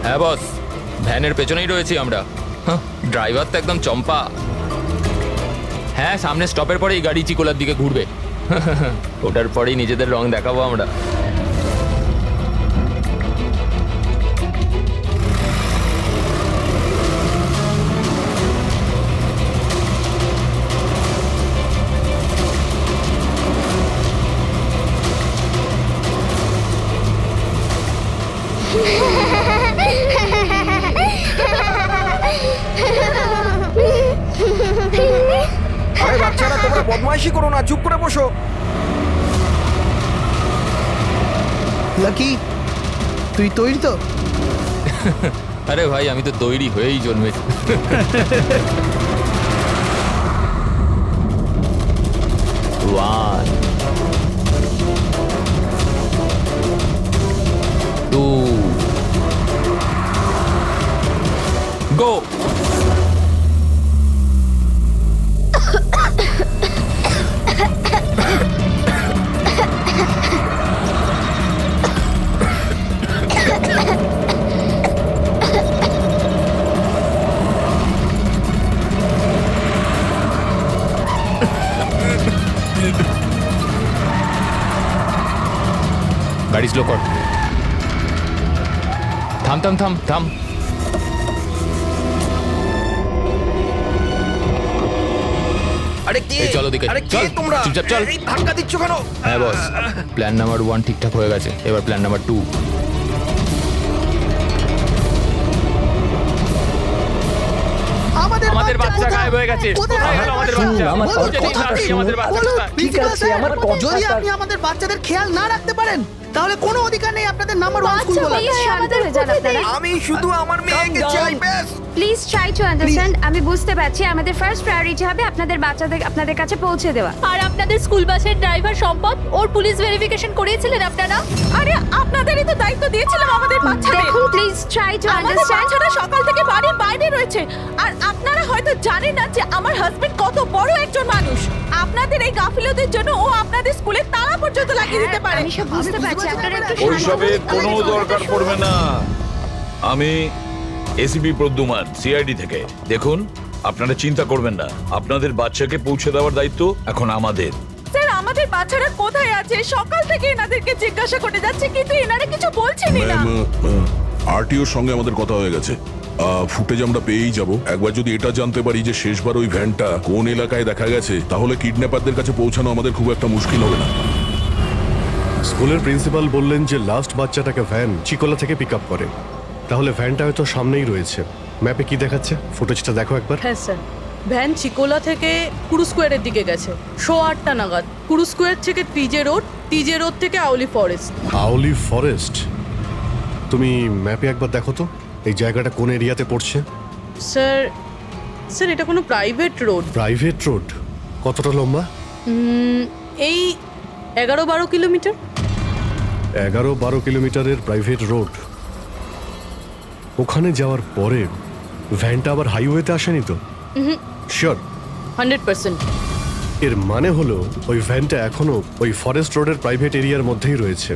হ্যাঁ বস, ভ্যানের পেছনেই রয়েছি আমরা। ড্রাইভার তো একদম চম্পা। হ্যাঁ, সামনে স্টপের পরেই গাড়ি চিকোলার দিকে ঘুরবে। ওটার পরেই নিজেদের রং দেখাবো আমরা। আরে বাচ্চারা, তোমরা বদমাইশি করো না, চুপ করে বসো। লাকি, তুই তৈরি তো? আরে ভাই, আমি তো তৈরি হয়েই জন্মেছি। One, two, go! গাড়ি স্লো কর। থাম থাম থাম থাম। আরে কে? এই চলো দিকে, আরে কে চল, তোমরা? চুপচাপ চল। এই ধাক্কা দিচ্ছ কেন? হ্যাঁ বস, প্ল্যান নাম্বার 1 ঠিকঠাক হয়ে গেছে, এবার প্ল্যান নাম্বার 2। আমাদের বাচ্চা গায়েব হয়ে গেছে। কোথায় গেল আমাদের বাচ্চা? আমাদের বাচ্চা। ঠিক আছে, যদি আপনি আমাদের বাচ্চাদের খেয়াল না রাখতে পারেন তাহলে কোনো অধিকার নেই আপনাদের নাম্বার 1 স্কুল বলার। আমি শুধু আমার মেয়েকে চাই, ব্যাস। Please try to understand. আমি বুঝতে পারছি আমাদের ফার্স্ট প্রায়োরিটি হবে আপনাদের বাচ্চাদের আপনাদের কাছে পৌঁছে দেওয়া। আর আপনাদের স্কুল বাসের ড্রাইভার সম্পদ, ওর পুলিশ ভেরিফিকেশন করিয়েছিলেন আপনারা? আরে আপনাদেরই তো দায়িত্ব দিয়েছিলাম আমাদের বাচ্চাদের। দেখুন, প্লিজ ট্রাই টু আমাদের আন্ডারস্ট্যান্ড। বাচ্চারা সকাল থেকে বাড়ির বাইরে রয়েছে, আর আপনারা হয়তো জানেন না যে আমার হাজবেন্ড কত বড় একজন মানুষ। আপনাদের এই গাফিলতির জন্য ও আপনাদের স্কুলে তালা পর্যন্ত লাগিয়ে দিতে পারে। আমি সব বুঝতে পারছি, আপনারা একটু ওইসবে কোনো দরকার পড়বে না। আমি এসিপি প্রদ্যুমান, সিআইডি থেকে। দেখুন, আপনারা চিন্তা করবেন না, আপনাদের বাচ্চাকে পৌঁছে দেওয়ার দায়িত্ব এখন আমাদের। স্যার, আমাদের বাচ্চারা কোথায় আছে? সকাল থেকে এনাদেরকে জিজ্ঞাসা করে যাচ্ছে, কিন্তু এনারা কিছু বলছেনই না। আরটিওর সঙ্গে আমাদের কথা হয়ে গেছে। ফুটেজ আমরা পেয়েই যাব। একবার যদি এটা জানতে পারি যে শেষবার ওই ভ্যানটা কোন এলাকায় দেখা গেছে, তাহলে কিডন্যাপারদের কাছে পৌঁছানো আমাদের খুব একটা মুশকিল হবে না। স্কুলের প্রিন্সিপাল বললেন যে লাস্ট বাচ্চাটাকে ভ্যান চিকোলা থেকে পিক আপ করে। তাহলে ভ্যানটা হয়তো সামনেই রয়েছে। ম্যাপে কি দেখাচ্ছে? ফুটেজটা দেখো একবার। হ্যাঁ স্যার, ভ্যান চিকোলা থেকে কুরু স্কোয়ারের দিকে গেছে 8:30 নাগাদ। কুরু স্কোয়ার থেকে টিজে রোড থেকে আউলি ফরেস্ট। আউলি ফরেস্ট? তুমি ম্যাপে একবার দেখো তো এই জায়গাটা কোন এরিয়াতে পড়ছে। স্যার এটা কোনো প্রাইভেট রোড। Private road? কতটা লম্বা? এই 11-12 কিলোমিটার। 11-12 কিলোমিটারের প্রাইভেট রোড। ওখানে যাওয়ার পরে ভ্যানটা আবার হাইওয়েতে আসেনি তো? শিওর? 100%। এর মানে হলো ওই ভ্যানটা এখনো ওই ফরেস্ট রোডের প্রাইভেট এরিয়ার মধ্যেই রয়েছে।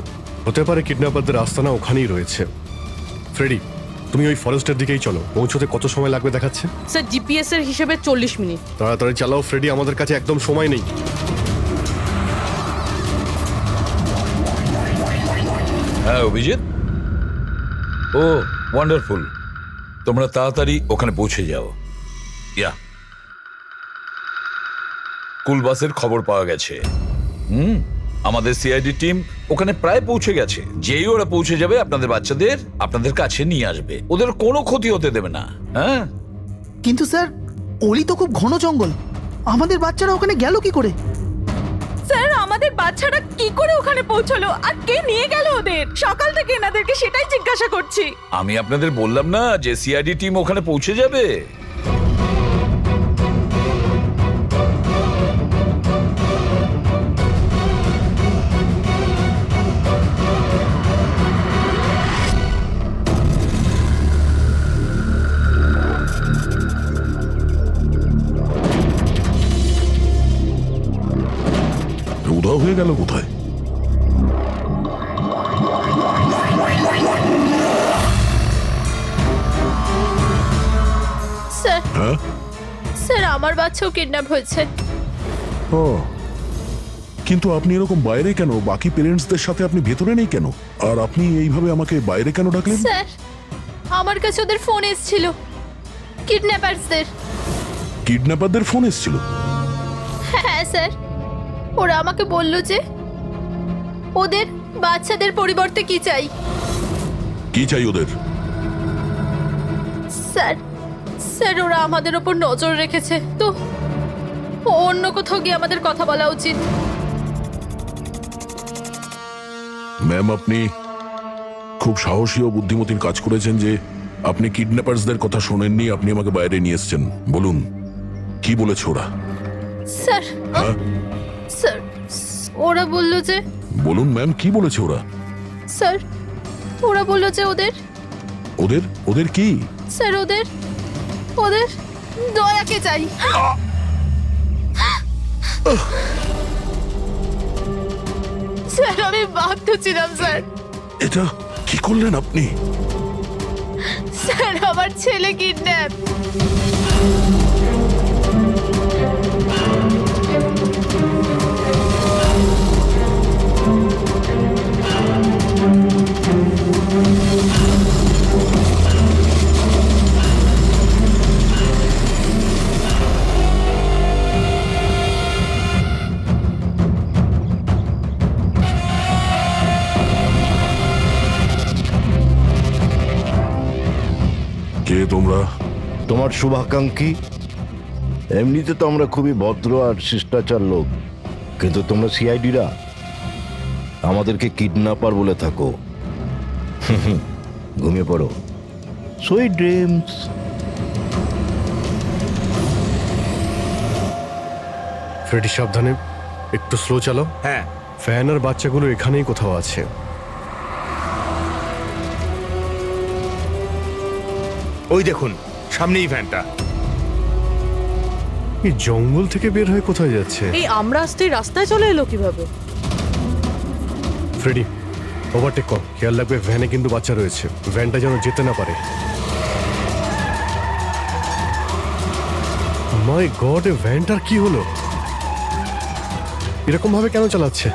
হতে পারে কিডন্যাপারদের আস্তানা ওখানেই রয়েছে। ফ্রেডি, তুমি ওই ফরেস্টের দিকেই চলো। পৌঁছতে কত সময় লাগবে দেখাচ্ছে? স্যার, জিপিএস এর হিসেবে 40 মিনিট। তাড়াতাড়ি চালাও ফ্রেডি, আমাদের কাছে একদম সময় নেই। হ্যাঁ অভিজিৎ, ও ওয়ান্ডারফুল। তোমরা তাড়াতাড়ি ওখানে পৌঁছে যাও। স্কুল বাসের খবর পাওয়া গেছে। আমাদের সিআইডি টিম ওখানে প্রায় পৌঁছে গেছে। যেই ওরা পৌঁছে যাবে আপনাদের বাচ্চাদের আপনাদের কাছে নিয়ে আসবে। ওদের কোনো ক্ষতি হতে দেবে না। হ্যাঁ, কিন্তু স্যার, অলি তো খুব ঘন জঙ্গল। আমাদের বাচ্চারা ওখানে গেল কি করে? স্যার, আমাদের বাচ্চারা কি করে ওখানে পৌঁছলো আর কে নিয়ে গেল ওদের? সকাল থেকে এনাদেরকে সেটাই জিজ্ঞাসা করছি। আমি আপনাদের বললাম না যে সিআইডি টিম ওখানে পৌঁছে যাবে। গেল কোথায়? স্যার হ্যাঁ? স্যার আমার বাচ্চাও কিডন্যাপ হয়েছে। ও, কিন্তু আপনি এরকম বাইরে কেন? বাকি পেরেন্টসদের সাথে আপনি ভেতরে নেই কেন? আর আপনি এইভাবে আমাকে বাইরে কেন ডাকলেন? স্যার আমার কাছে ওদের ফোন এসেছিল, কিডন্যাপারসদের। কিডন্যাপারদের ফোন এসেছিল? হ্যাঁ স্যার, ওরা আমাকে বলল যে ওদের বাচ্চাদের পরিবর্তে কি চাই। কি চাই ওদের? স্যার স্যার ওরা আমাদের ওপর নজর রেখেছে, তো অন্য কোথাও গিয়ে আমাদের কথা বলা উচিত। ম্যাম, আপনি খুব সাহসী ও বুদ্ধিমতীর কাজ করেছেন যে আপনি কিডন্যাপার্সদের কথা শোনেননি, আপনি আমাকে বাইরে নিয়ে এসেছেন। বলুন, কি বলেছে ওরা? স্যার হ্যাঁ? স্যার ওরা বলল যে, বলুন ম্যাম, কি বলেছে ওরা? স্যার ওরা বলল যে ওদের ওদের ওদের কি? স্যার ওদের ওদের দয়াকে চাই। স্যার আমি বাধ্য ছিলাম স্যার। এটা কি করলেন আপনি? স্যার আমার ছেলে কিডন্যাপ। কে তোমরা? তোমার শুভাকাঙ্ক্ষী। এমনিতে তো আমরা খুবই ভদ্র আর শিষ্টাচার লোক, কিন্তু তোমরা সিআইডিরা আমাদেরকে কিডন্যাপার বলে থাকো। ঘুমিয়ে পড়ো, সুইট ড্রিমস। ফ্রেডি সাবধানে, একটু স্লো চালাও। হ্যাঁ। ফ্যান আর বাচ্চাগুলো এখানেই কোথাও আছে। ওই দেখুন, সামনেই ভ্যানটা। এই জঙ্গল থেকে বের হয়ে কোথায় যাচ্ছে? এই আমরা আসতে রাস্তায় চলে এলো কিভাবে? ফ্রেডি, ওভারটেক কর, খেয়াল রাখবে ভ্যানে কিন্তু বাচ্চা রয়েছে, ভ্যানটা যেন যেতে না পারে। মাই গড, এ ভ্যানটার কি হলো? এরকম ভাবে কেন চালাচ্ছে?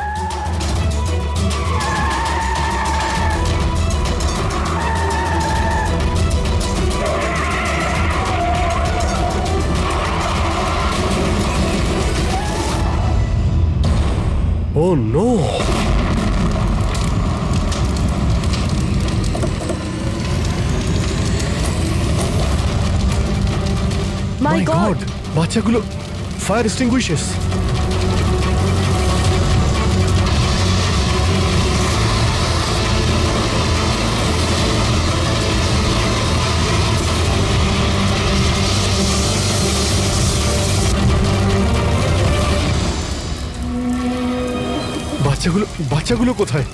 Oh no! মাই গড, বাচ্চাগুলো ফায়ার এক্সটিংগুইশার্স। বাচ্চাগুলো কোথায়?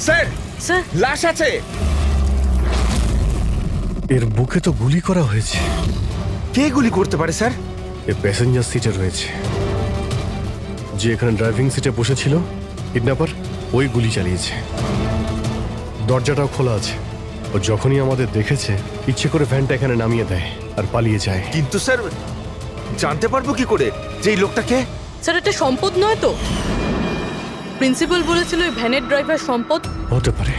স্যার, স্যার লাশ আছে। এর বুকে তো গুলি করা হয়েছে। কে গুলি করতে পারে স্যার? এ প্যাসেঞ্জার সিটে রয়েছে। যে এখানে ড্রাইভিং সিটে বসেছিল কিডন্যাপার, ওই গুলি চালিয়েছে। দরজাটাও খোলা আছে। ও যখনই আমাদের দেখেছে ইচ্ছে করে ভ্যানটা এখানে নামিয়ে দেয় আর পালিয়ে যায়। কিন্তু স্যার, জানতে পারবো কি করে যে এই লোকটাকে? স্যার এটা সম্পদ নয় তো? প্রিন্সিপাল বলেছিল এই ভ্যানের ড্রাইভার সম্পদ। হতে পারে।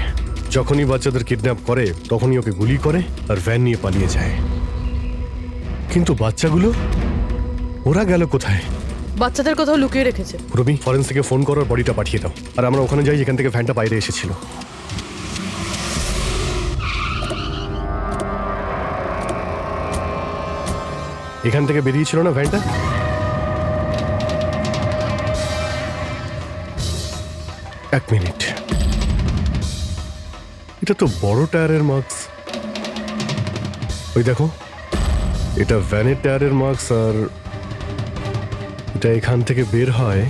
যখনই বাচ্চাদের কিডন্যাপ করে তখনই ওকে গুলি করে আর ভ্যান নিয়ে পালিয়ে যায়। কিন্তু বাচ্চাগুলো, ওরা গেল কোথায়? বাচ্চাদের কোথাও লুকিয়ে রেখেছে। রবি, ফরেন্সিকে ফোন করার বডিটা পাঠিয়ে দাও, আর আমরা ওখানে যাই যেখান থেকে ভ্যানটা বাইরে এসেছিল। এখান থেকে বেরিয়েছিল না ভ্যানটা? এক মিনিট, এটা তো বড় টায়ারের মার্কস। ওই দেখো, এটা ভ্যানের টায়ারের মার্কস, আর এটা এখান থেকে বের হয়।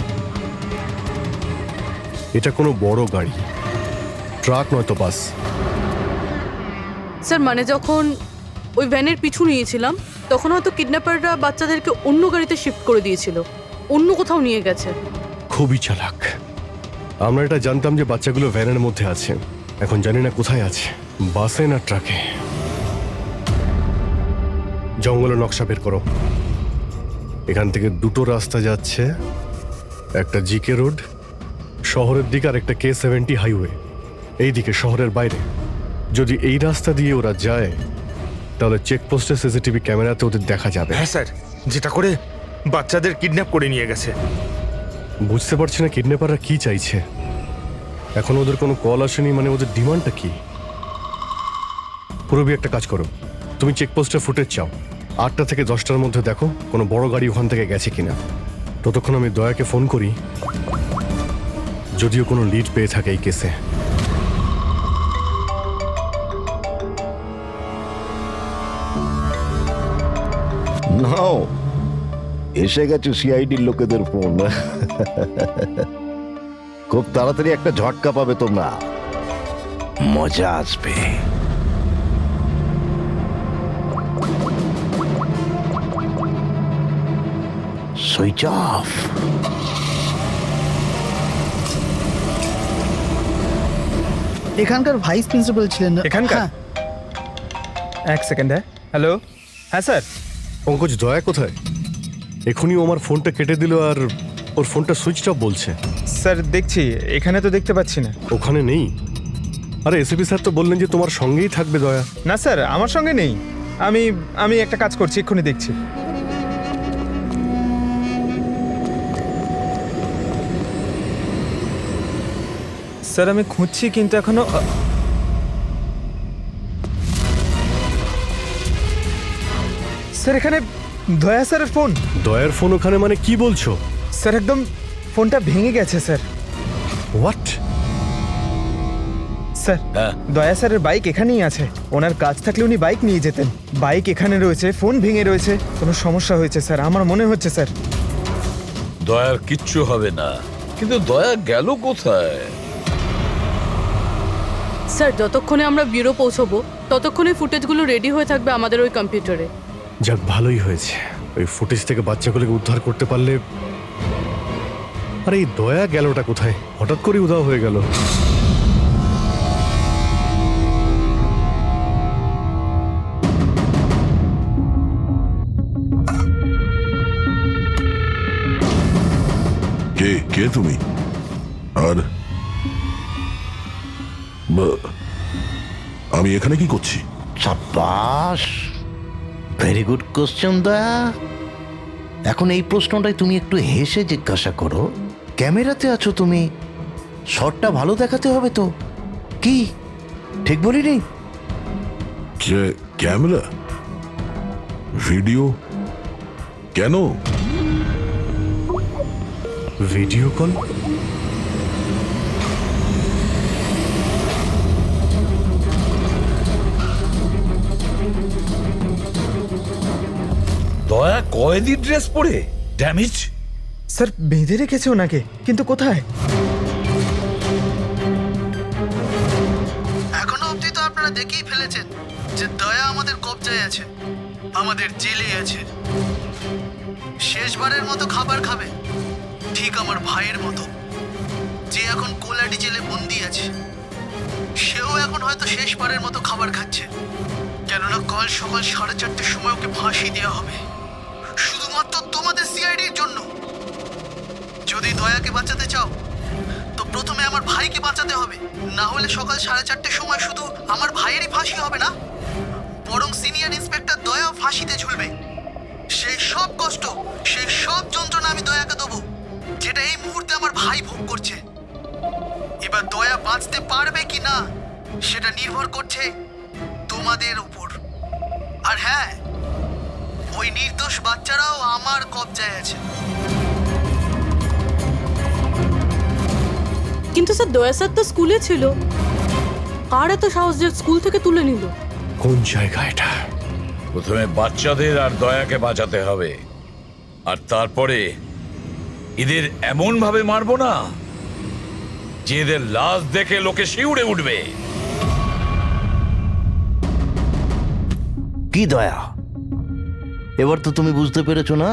এটা কোনো বড় গাড়ি, ট্রাক নয়তো বাস। স্যার মানে যখন ওই ভ্যানের পিছু নিয়েছিলাম তখন হয়তো কিডন্যাপাররা বাচ্চাদেরকে অন্য গাড়িতে শিফট করে দিয়েছিল, অন্য কোথাও নিয়ে গেছে। খুবই চালাক। আমরা এটা জানতাম যে বাচ্চাগুলো ভ্যানের মধ্যে আছে, এখন জানি না কোথায় আছে, বাসে না ট্রাকে। জঙ্গলের নকশা বের করো। এখান থেকে দুটো রাস্তা যাচ্ছে, একটা জিকে রোড শহরের দিকে আর একটা K70 হাইওয়ে এই দিকে শহরের বাইরে। যদি এই রাস্তা দিয়ে ওরা যায় তাহলে চেকপোস্টে সিসিটিভি ক্যামেরাতে ওদের দেখা যাবে। হ্যাঁ স্যার, যেটা করে বাচ্চাদের কিডন্যাপ করে নিয়ে গেছে। বুঝতে পারছি না কিডন্যাপাররা কি চাইছে। এখন ওদের কোনো কল আসেনি, মানে ওদের ডিমান্ডটা কি? পুরবি একটা কাজ করো, তুমি চেকপোস্টে ফুটেজ চাও, 8টা থেকে 10টার মধ্যে দেখো কোনো বড় গাড়ি ওখান থেকে গেছে কিনা। ততক্ষণ আমি দয়াকে ফোন করি, যদিও কোনো লিড পেয়ে থাকে এই কেসে। নাও, এসে গেছে সিআইডির লোকেদের ফোন। খুব তাড়াতাড়ি একটা ঝটকা পাবে তোমরা, মজা আসবে। Switch off. এখানকার ভাইস প্রিন্সিপাল ছিলেন। এখানকার? হ্যাঁ। এক সেকেন্ড। হ্যালো, হ্যাঁ স্যার। পঙ্কজ, দয়া কোথায়? এখনই ও আমার ফোনটা কেটে দিল আর ওর ফোনটা সুইচ অফ বলছে। স্যার দেখছি, এখানে তো দেখতে পাচ্ছি না। ওখানে নেই? আরে এসিপি স্যার তো বললেন যে তোমার সঙ্গেই থাকবে দয়া। না স্যার, আমার সঙ্গে নেই। আমি একটা কাজ করছি, এক্ষুনি দেখছি। স্যার আমি খুঁজছি কিন্তু এখনো স্যার এখানে দয়া স্যারের ফোন। দয়ার ফোন ওখানে মানে কি বলছো? স্যার একদম ফোনটা ভেঙে গেছে স্যার। হোয়াট? স্যার দয়া স্যারের বাইক এখানেই আছে। ওনার কাজ থাকলে উনি বাইক নিয়ে যেতেন। বাইক এখানে রয়েছে, ফোন ভেঙে রয়েছে। কোনো সমস্যা হয়েছে স্যার, আমার মনে হচ্ছে স্যার। দয়ার কিচ্ছু হবে না, কিন্তু দয়া গেল কোথায়? স্যার যতক্ষণে আমরা ব্যুরো পৌঁছবো ততক্ষণে ফুটেজগুলো রেডি হয়ে থাকবে আমাদের ওই কম্পিউটারে। যাক, ভালোই হয়েছে। ওই ফুটেজ থেকে বাচ্চাগুলোকে উদ্ধার করতে পারলে। আরে এই দয়া গেলটা কোথায়? হঠাৎ করে উধাও হয়ে গেল। কে কে তুমি? আর আমি এখানে কি করছি? সাব্বাস, ভেরি গুড কোশ্চেন দয়া। এখন এই প্রশ্নটাই তুমি একটু হেসে জিজ্ঞাসা করো। ক্যামেরাতে আছো তুমি, শটটা ভালো দেখাতে হবে তো। কি ঠিক বলিনি? ক্যামেরা, ভিডিও, কেন? Video call? দয়া কয়েদি ড্রেস পরে ড্যামেজ। স্যার বেঁধে রেখেছে ওনাকে, কিন্তু কোথায়? এখনো অবধি তো আপনারা দেখেই ফেলেছেন যে দয়া আমাদের কবজায় আছে, আমাদের জেলে আছে। শেষবারের মতো খাবার খাবে, ঠিক আমার ভাইয়ের মতো, যে এখন কোলাডি জেলে বন্দি আছে। সেও এখন হয়তো শেষবারের মতো খাবার খাচ্ছে, কেননা কাল সকাল 4:30টার সময় ওকে ফাঁসি দেওয়া হবে, শুধুমাত্র তোমাদের সিআইডির জন্য। যদি দয়াকে বাঁচাতে চাও তো প্রথমে আমার ভাইকে বাঁচাতে হবে, না হলে সকাল 4:30টার সময় শুধু আমার ভাইয়েরই ফাঁসি হবে না, বরং সিনিয়র ইন্সপেক্টর দয়াও ফাঁসিতে ঝুলবে। সেই সব কষ্ট, সেই সব যন্ত্রণা আমি দয়াকে দেবো, যেটা এই মুহূর্তে আমার ভাই ভোগ করছে। এবার দয়া বাঁচতে পারবে কি না সেটা নির্ভর করছে তোমাদের উপর। আর হ্যাঁ, ওই নির্দোষ বাচ্চারাও আমার কবজায় আছে। কিন্তু স্যার দয়া স্যার তো স্কুলে ছিল, কার এত সাহস যে স্কুল থেকে তুলে নিল? কোন জায়গা এটা? প্রথমে বাচ্চাদের আর দয়াকে বাঁচাতে হবে, আর তারপরে এদের এমন ভাবে মারবো না যে এদের লাশ দেখে লোকে শিউরে উঠবে। কি দয়া, এবার তো তুমি বুঝতে পেরেছো না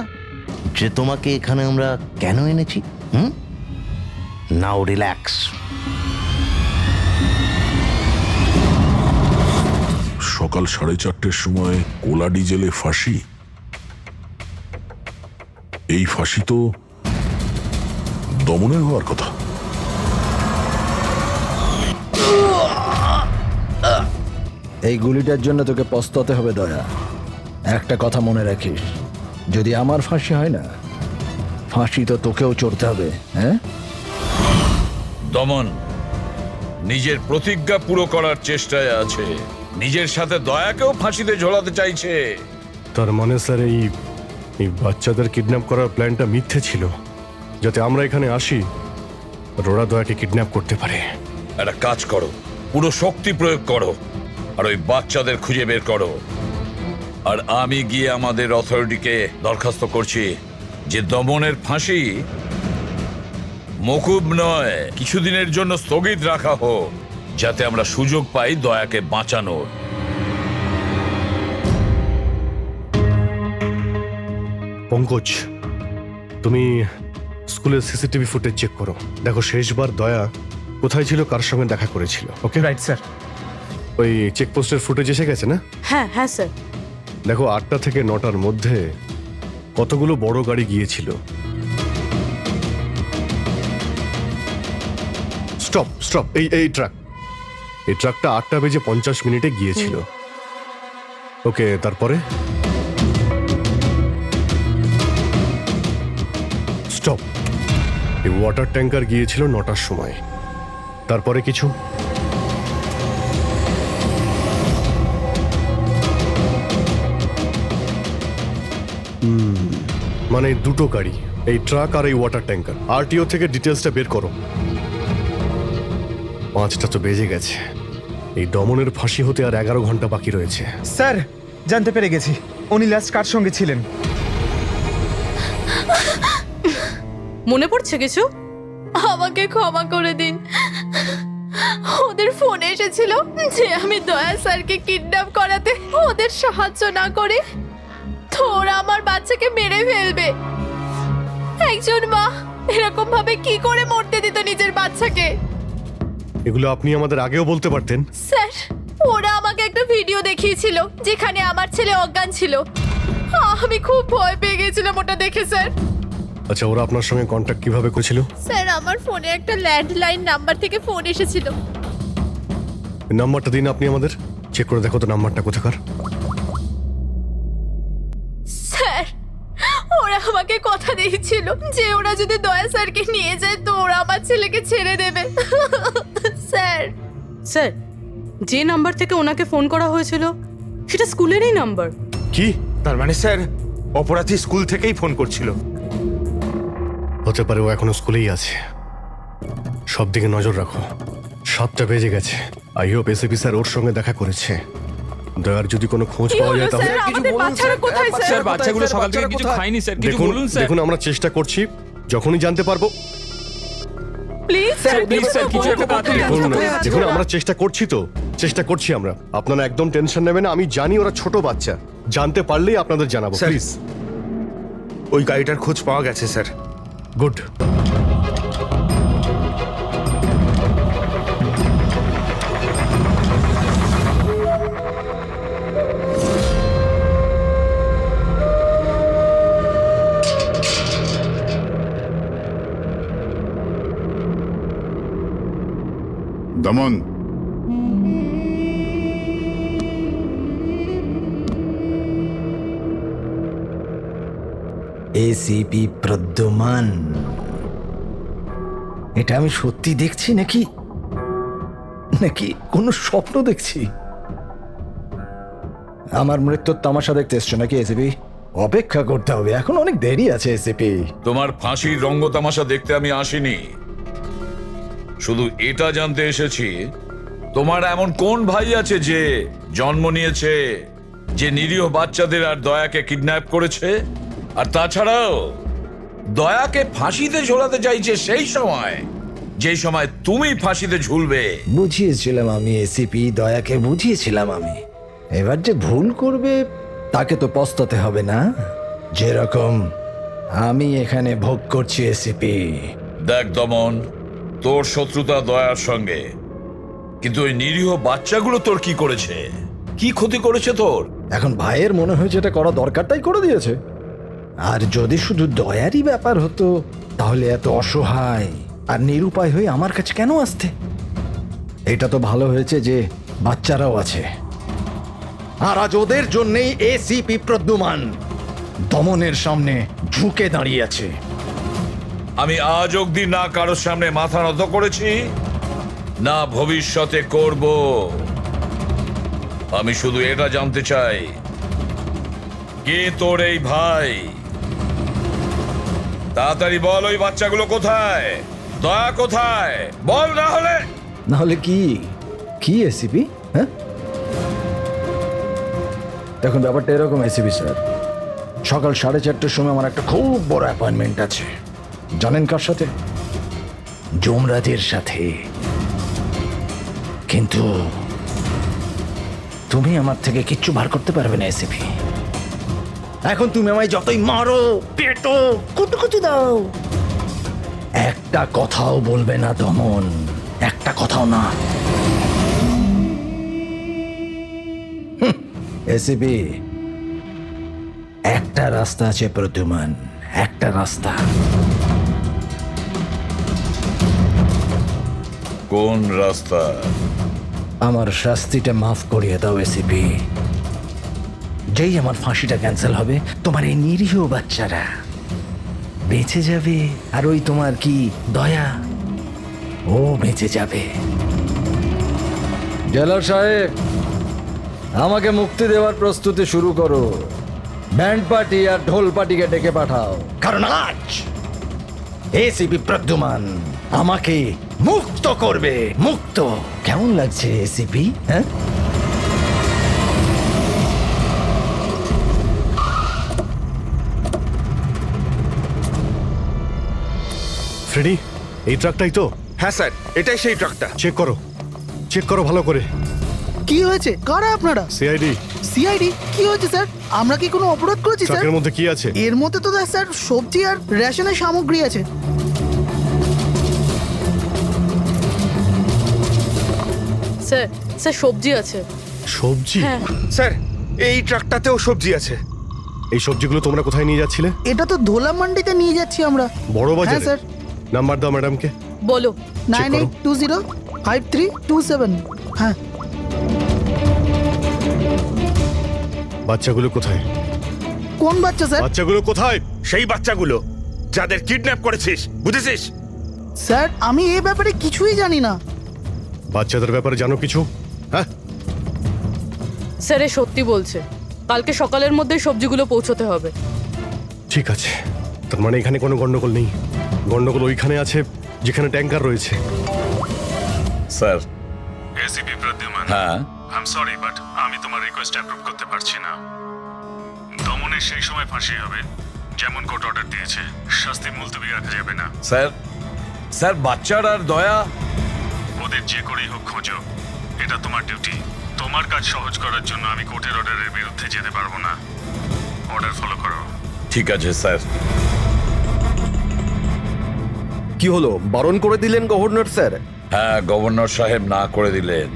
যে তোমাকে এখানে আমরা কেন এনেছি? নাও রিল্যাক্স। সকাল 4:30 সময় কোলাডি জেলে ফাঁসি। এই ফাঁসি তো দমনের হওয়ার কথা। এই গুলিটার জন্য তোকে পস্তাতে হবে দয়া। একটা কথা মনে রাখিস, যদি আমার ফাঁসি হয় না, ফাঁসি তো তোকেও চড়তে হবে। হ্যাঁ, দমন নিজের প্রতিজ্ঞা পুরো করার চেষ্টায় আছে, নিজের সাথে দয়াকেও ফাঁসিতে ঝোলাতে চাইছে। তার মানে স্যার এই বাচ্চাদের কিডন্যাপ করার প্ল্যানটা মিথ্যে ছিল, যাতে আমরা এখানে আসি আর ওরা দয়াকে কিডন্যাপ করতে পারে। একটা কাজ করো, পুরো শক্তি প্রয়োগ করো আর ওই বাচ্চাদের খুঁজে বের করো। আর আমি গিয়ে আমাদের অথরিটিকে দরখাস্ত করছি যে দমনের ফাঁসি মকুব নয়, কিছুদিনের জন্য স্থগিত রাখা হোক, যাতে আমরা সুযোগ পাই দয়াকে বাঁচানোর। পঙ্কজ, তুমি স্কুলের সিসিটিভি ফুটেজ চেক করো, দেখো শেষবার দয়া কোথায় ছিল, কার সঙ্গে দেখা করেছিল। Okay right sir. ওই চেকপোস্টের ফুটেজ এসে গেছে না? হ্যাঁ হ্যাঁ স্যার। দেখো 8টা থেকে 9টার মধ্যে কতগুলো বড় গাড়ি গিয়েছিল। স্টপ স্টপ, এই ট্রাকটা 8:50 গিয়েছিল। ওকে, তারপরে স্টপ, এই ওয়াটার ট্যাঙ্কার গিয়েছিল 9টার সময়। তারপরে কিছু? মানে 2টো গাড়ি, এই ট্রাক আর এই ওয়াটার ট্যাঙ্কার। আরটিও থেকে ডিটেলসটা বের করো। 5টা তো বেজে গেছে, এই দমনের ফাঁসি হতে আর 11 ঘন্টা বাকি রয়েছে। স্যার, জানতে পেরে গেছি উনি লাস্ট কার সঙ্গে ছিলেন। মনে পড়ছে কিছু? আমাকে ক্ষমা করে দিন। ওদের ফোনে এসেছিল যে আমি দয়া স্যারকে কিডন্যাপ করাতে ওদের সাহায্য না করে তো ওরা আমার বাচ্চাকে মেরে ফেলবে। একজন মা এরকম ভাবে কি করে মরতে দিত নিজের বাচ্চাকে? এগুলো আপনি আমাদের আগেও বলতে পারতেন। স্যার, ওরা আমাকে একটা ভিডিও দেখিয়েছিল যেখানে আমার ছেলে অজ্ঞান ছিল। আমি খুব ভয় পেয়ে গেছিলাম ওটা দেখে স্যার। আচ্ছা, ওরা আপনার সঙ্গে কন্ট্যাক্ট কিভাবে করেছিল? স্যার, আমার ফোনে একটা ল্যান্ডলাইন নাম্বার থেকে ফোন এসেছিল। নাম্বারটা দিন আপনি আমাদের, চেক করে দেখো তো নাম্বারটা কোথাকার। স্যার, ওরা আমাকে কথা দিয়েছিল যে ওরা যদি দয়া স্যারকে নিয়ে যায় তো ওরা আমার ছেলেকে ছেড়ে দেবে। স্যার স্যার, যে নাম্বার থেকে ওনাকে ফোন করা হয়েছিল সেটা স্কুলেরই নাম্বার। কি? তার মানে স্যার, অপরাধী স্কুল থেকেই ফোন করছিল। হতে পারে ও এখনো স্কুলেই আছে। সব দিকে নজর রাখো। 7টা বেজে গেছে। আই হোপ এসএপি স্যার ওর সঙ্গে দেখা করেছে। দয়ার যদি কোনো খোঁজ পাওয়া যায় তাহলে। স্যার, বাচ্চাগুলো সকাল থেকে কিছু খায়নি স্যার, কিছু বলুন স্যার। দেখুন, আমরা চেষ্টা করছি, যখনই জানতে পারবো। প্লিজ স্যার, প্লিজ স্যার, কিছু একটা তাড়াতাড়ি দেখুন, আমরা চেষ্টা করছি আমরা। আপনারা একদম টেনশন নেবেন না, আমি জানি ওরা ছোট বাচ্চা। জানতে পারলেই আপনাদের জানাবো, প্লিজ। ওই গাড়িটার খোঁজ পাওয়া গেছে স্যার। গুড। দমন, এসিপি প্রদ্যুমান, এটা আমি সত্যি দেখছি নাকি নাকি কোনো স্বপ্ন দেখছি? আমার মৃত্যুর তামাশা দেখতে এসছো নাকি এসিপি? অপেক্ষা করতে হবে, এখন অনেক দেরি আছে এসিপি। তোমার ফাঁসির রঙ্গতামাশা দেখতে আমি আসিনি, শুধু এটা জানতে এসেছি তোমার এমন কোন ভাই আছে যে জন্ম নিয়েছে, যে নিরীহ বাচ্চাদের আর দয়াকে কিডন্যাপ করেছে, আর তাছাড়াও দয়াকে ফাঁসিতে ঝোলাতে চাইছে সেই সময় যে সময় তুমি ফাঁসিতে ঝুলবে। বুঝিয়েছিলাম আমি এসিপি, দয়াকে বুঝিয়েছিলাম আমি। এবার যে ভুল করবে তাকে তো পস্তাতে হবে না, যেরকম আমি এখানে ভোগ করছি এসিপি। দেখ দমন, তোর শত্রুতা দয়ার সঙ্গে, কিন্তু ওই নিরীহ বাচ্চাগুলো তোর কি করেছে? কি ক্ষতি করেছে তোর? এখন ভাইয়ের মনে হয়েছে এটা করা দরকার তাই করে দিয়েছে। আর যদি শুধু দয়ারই ব্যাপার হতো তাহলে এত অসহায় আর নিরুপায় হয়ে আমার কাছে কেন আসতে? এটা তো ভালো হয়েছে যে বাচ্চারাও আছে, আর আজ ওদের জন্যই এসিপি প্রদ্যুমান দমনের সামনে ঝুঁকে দাঁড়িয়ে আছে। আমি আজ অবধি না কারোর সামনে মাথা নত করেছি, না ভবিষ্যতে করব। আমি শুধু এটা জানতে চাই, কে তোর এই ভাই? তাড়াতাড়ি বল, ওই বাচ্চাগুলো কোথায়? দয়া কোথায়? বল, না হলে কি কি এসিপি? হ্যাঁ, দেখুন ব্যাপারটা এরকম এসিপি স্যার, সকাল 4:30টার সময় আমার একটা খুব বড় অ্যাপয়েন্টমেন্ট আছে। জানেন কার সাথে? যমরাজের সাথে। কিন্তু তুমি আমার থেকে কিচ্ছু বার করতে পারবে না এসিপি। এখন তুমি আমায় যতই মারো, পেটো, কুটুকুচি দাও, একটা কথাও বলবে না দমন, একটা কথাও না। এসিপি, একটা রাস্তা আছে প্রদ্যুমান, একটা রাস্তা। কোন রাস্তা? আমার শাস্তিটা মাফ করিয়ে দাও এসিপি। যেই আমার ফাঁসিটা ক্যান্সেল হবে, তোমার এই নিরীহ বাচ্চারা বেঁচে যাবে, আর ওই তোমার কি দয়া, ও বেঁচে যাবে। জেলার সাহেব, আমাকে মুক্তি দেওয়ার প্রস্তুতি শুরু করো। ব্যান্ড পার্টি আর ঢোল পার্টিকে ডেকে পাঠাও, কারণ আজ এসিপি প্রদ্যুমান আমাকে মুক্ত করবে। মুক্ত কেমন লাগছে এসিপি? হ্যাঁ, ফ্রেডি, এই ট্রাকটাই তো? হ্যাঁ স্যার, এটাই সেই ট্রাকটা। চেক করো ভালো করে। কি হয়েছে? কারা আপনারা? সিআইডি। সিআইডি? কি হয়েছে স্যার? আমরা কি কোনো অপরাধ করেছি স্যার? ট্রাকের মধ্যে কি আছে? এর মধ্যে তো স্যার সবজি আর রেশনের সামগ্রী আছে। স্যার, স্যার সবজি আছে। সবজি? হ্যাঁ স্যার, এই ট্রাকটাতেও সবজি আছে। এই সবজিগুলো তোমরা কোথায় নিয়ে যাচ্ছিলে? এটা তো ধোলা মান্ডিতে নিয়ে যাচ্ছি আমরা। বড় হ্যাঁ বাজারে? স্যার। নাম্বার দাও ম্যাডামকে। বলো। 98205327। হ্যাঁ। বাচ্চাগুলো কোথায়? কোন বাচ্চা স্যার? বাচ্চাগুলো কোথায়? সেই বাচ্চাগুলো যাদের কিডন্যাপ করেছিস, বুঝেছিস? স্যার, আমি এই ব্যাপারে কিছুই জানি না। বাচ্চাদের ব্যাপারে জানো কিছু? হ্যাঁ স্যার, এ সত্যি বলছে। কালকে সকালের মধ্যে সবজিগুলো পৌঁছতে হবে। ঠিক আছে, তার মানে এখানে কোনো গন্ডগোল নেই। গন্ডগোল ওইখানে আছে যেখানে ট্যাঙ্কার রয়েছে। স্যার। এসিপি প্রদ্যুমান, হ্যাঁ, আই এম সরি বাট আমি তোমার রিকোয়েস্ট অ্যাপ্রুভ করতে পারছি না। দমনের সেই সময় ফাঁসি হবে যেমন কোর্ট অর্ডার দিয়েছে, শাস্তি মুলতবি রাখা যাবে না। স্যার বাচ্চার আর দয়া, ওদের যে করেই হোক খোঁজো, এটা তোমার ডিউটি। তোমার কাজ সহজ করার জন্য আমি কোর্টের অর্ডারের বিরুদ্ধে যেতে পারবো না। অর্ডার ফলো করো। ঠিক আছে স্যার। কি হলো, বারণ করে দিলেন গভর্নর স্যার? হ্যাঁ, গভর্নর সাহেব না করে দিলেন,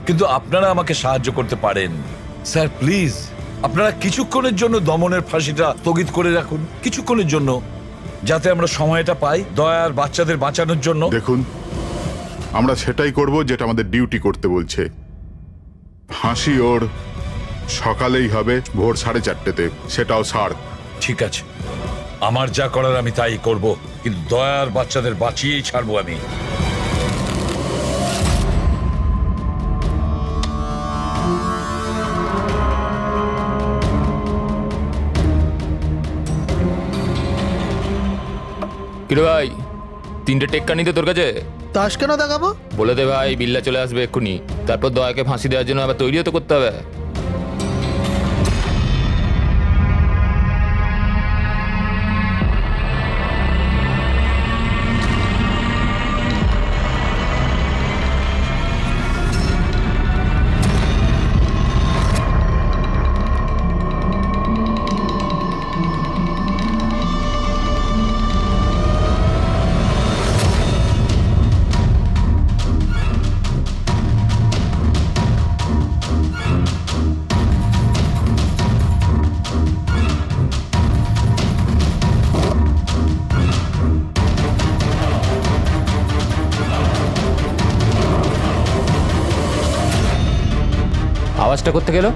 কিন্তু আপনারা আমাকে সাহায্য করতে পারেন স্যার। প্লিজ, আপনারা কিছুক্ষণের জন্য দমনের ফাঁসিটা স্থগিত করে রাখুন, কিছুক্ষণের জন্য, যাতে আমরা সময়টা পাই দয়ার বাচ্চাদের বাঁচানোর জন্য। দেখুন, আমরা সেটাই করব যেটা আমাদের ডিউটি করতে বলছে। ফাঁসি ওর সকালেই হবে, ভোর 4:30-তে, সেটাও সার্ক। ঠিক আছে, আমার যা করার আমি তাই করব, কিন্তু দয়ার বাচ্চাদের বাঁচিয়েই ছাড়বো আমি। কিরে ভাই, 3টে টেক্কা নিতে তোর কাছে? তাস কেন দেখাবো? বলে দে ভাই, বিল্লা চলে আসবে এক্ষুনি। তারপর দয়াকে ফাঁসি দেওয়ার জন্য আবার তৈরিও তো করতে হবে। আওয়াজটা করতে গেল?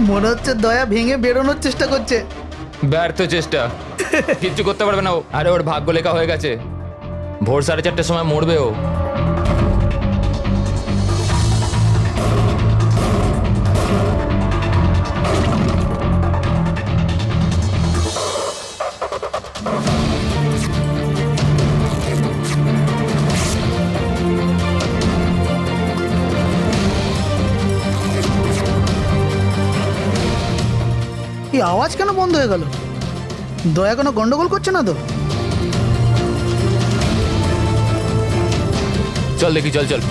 মনে হচ্ছে দয়া ভেঙে বেরোনোর চেষ্টা করছে। ব্যর্থ চেষ্টা, কিচ্ছু করতে পারবে না ও। আরে ওর ভাগ্য লেখা হয়ে গেছে, ভোর 4:30টার সময় মরবে ও। এই আওয়াজ কেন বন্ধ হয়ে গেল? দয়া কোনো গন্ডগোল করছে না তো? চল দেখি, চল চল।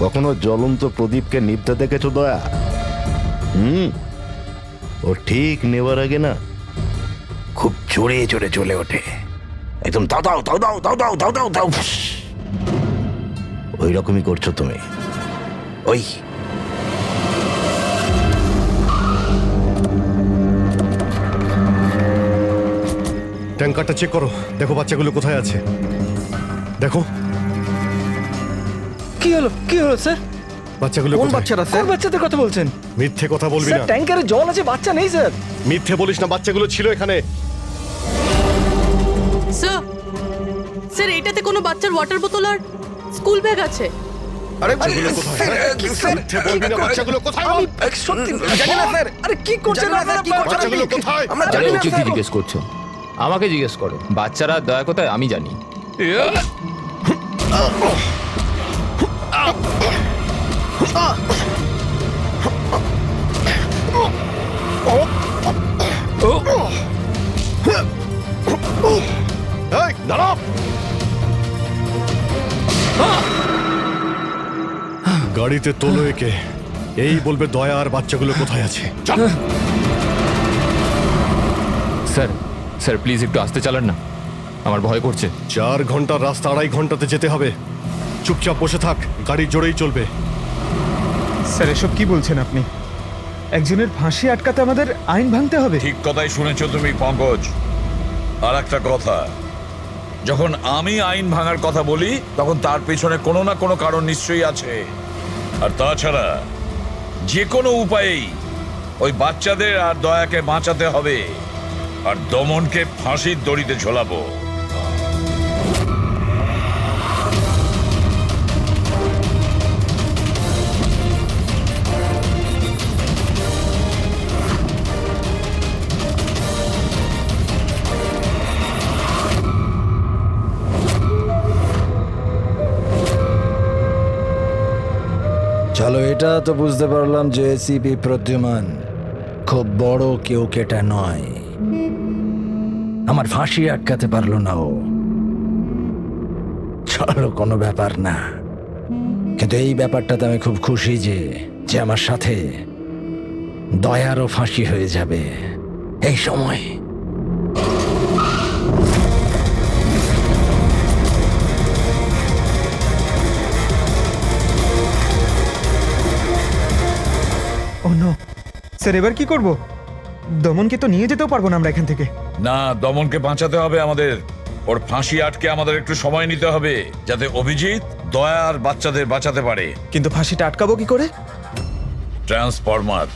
কখনো জ্বলন্ত প্রদীপকে নিভতে দেখেছো দয়া? ও ঠিক নেবার আগে না খুব জোরে জোরে চলে ওঠে, একদম দাও দাও দাও দাও দাও দাও দাও দাও দাও। ওই রকমই করছো তুমি। ওই ট্যাঙ্কারটা চেক করো, দেখো বাচ্চাগুলো কোথায় আছে। দেখো কি হলো কি হলো স্যার? বাচ্চাগুলো কোন কোথায়? বাচ্চারা স্যার? কোন বাচ্চাদের কথা বলছেন? মিথ্যে কথা বলবি স্যার না। ট্যাঙ্কারে জল আছে, বাচ্চা নেই স্যার। মিথ্যে বলিস না, বাচ্চাগুলো ছিল এখানে। স্যার, স্যার এটাতে কোনো বাচ্চার ওয়াটার বোতল আর স্কুল ব্যাগ আছে। আরে বাচ্চাগুলো কোথায়? মিথ্যে বলবি না, বাচ্চাগুলো কোথায় বল? সত্যি জানি না স্যার। আরে কি করছেন আপনারা? বাচ্চাগুলো কোথায়? আমরা আরে জানি না উচিত স্যার। জিজ্ঞেস করছো, আমাকে জিজ্ঞেস করো। বাচ্চারা দয়া কোথায় আমি জানি। এই, দাঁড়াও। গাড়িতে তোলো একে, এই বলবে দয়া আর বাচ্চাগুলো কোথায় আছে। চল। স্যার, স্যার প্লিজ একটু আস্তে চালান না, আমার ভয় করছে। 4 ঘন্টার রাস্তা 2.5 ঘন্টাতে যেতে হবে। চুপচাপ বসে থাক, গাড়ি জোরেই চলবে। স্যার এসব কি বলছেন আপনি? একজনের ফাঁসি আটকাতে আমাদের আইন ভাঙতে হবে? ঠিক কথাই শুনেছো তুমি পঙ্কজ। আর একটা কথা, যখন আমি আইন ভাঙার কথা বলি তখন তার পেছনে কোনো না কোনো কারণ নিশ্চয়ই আছে। আর তাছাড়া যে কোনো উপায়েই ওই বাচ্চাদের আর দয়াকে বাঁচাতে হবে, আর দমনকে ফাঁসির দড়িতে ঝোলাবো। চলো, এটা তো বুঝতে পারলাম যে এসিপি প্রদ্যুমান খুব বড় কেউ কেটা নয়। আমার ফাঁসি আটকাতে পারলো না ও। চলো, কোনো ব্যাপার না। কিন্তু এই ব্যাপারটাতে আমি খুব খুশি যে আমার সাথে দয়ারও ফাঁসি হয়ে যাবে এই সময়। ও নো স্যার, এবার কি করব? দমনকে তো নিয়ে যেতেও পারবো না আমরা এখান থেকে। না, দমনকে বাঁচাতে হবে আমাদের। ওর ফাঁসি আটকে আমাদের একটু সময় নিতে হবে, যাতে অভিজিৎ দয়া আর বাচ্চাদের বাঁচাতে পারে। কিন্তু ফাঁসিটা আটকাবো কি করে? ট্রান্সফরমার।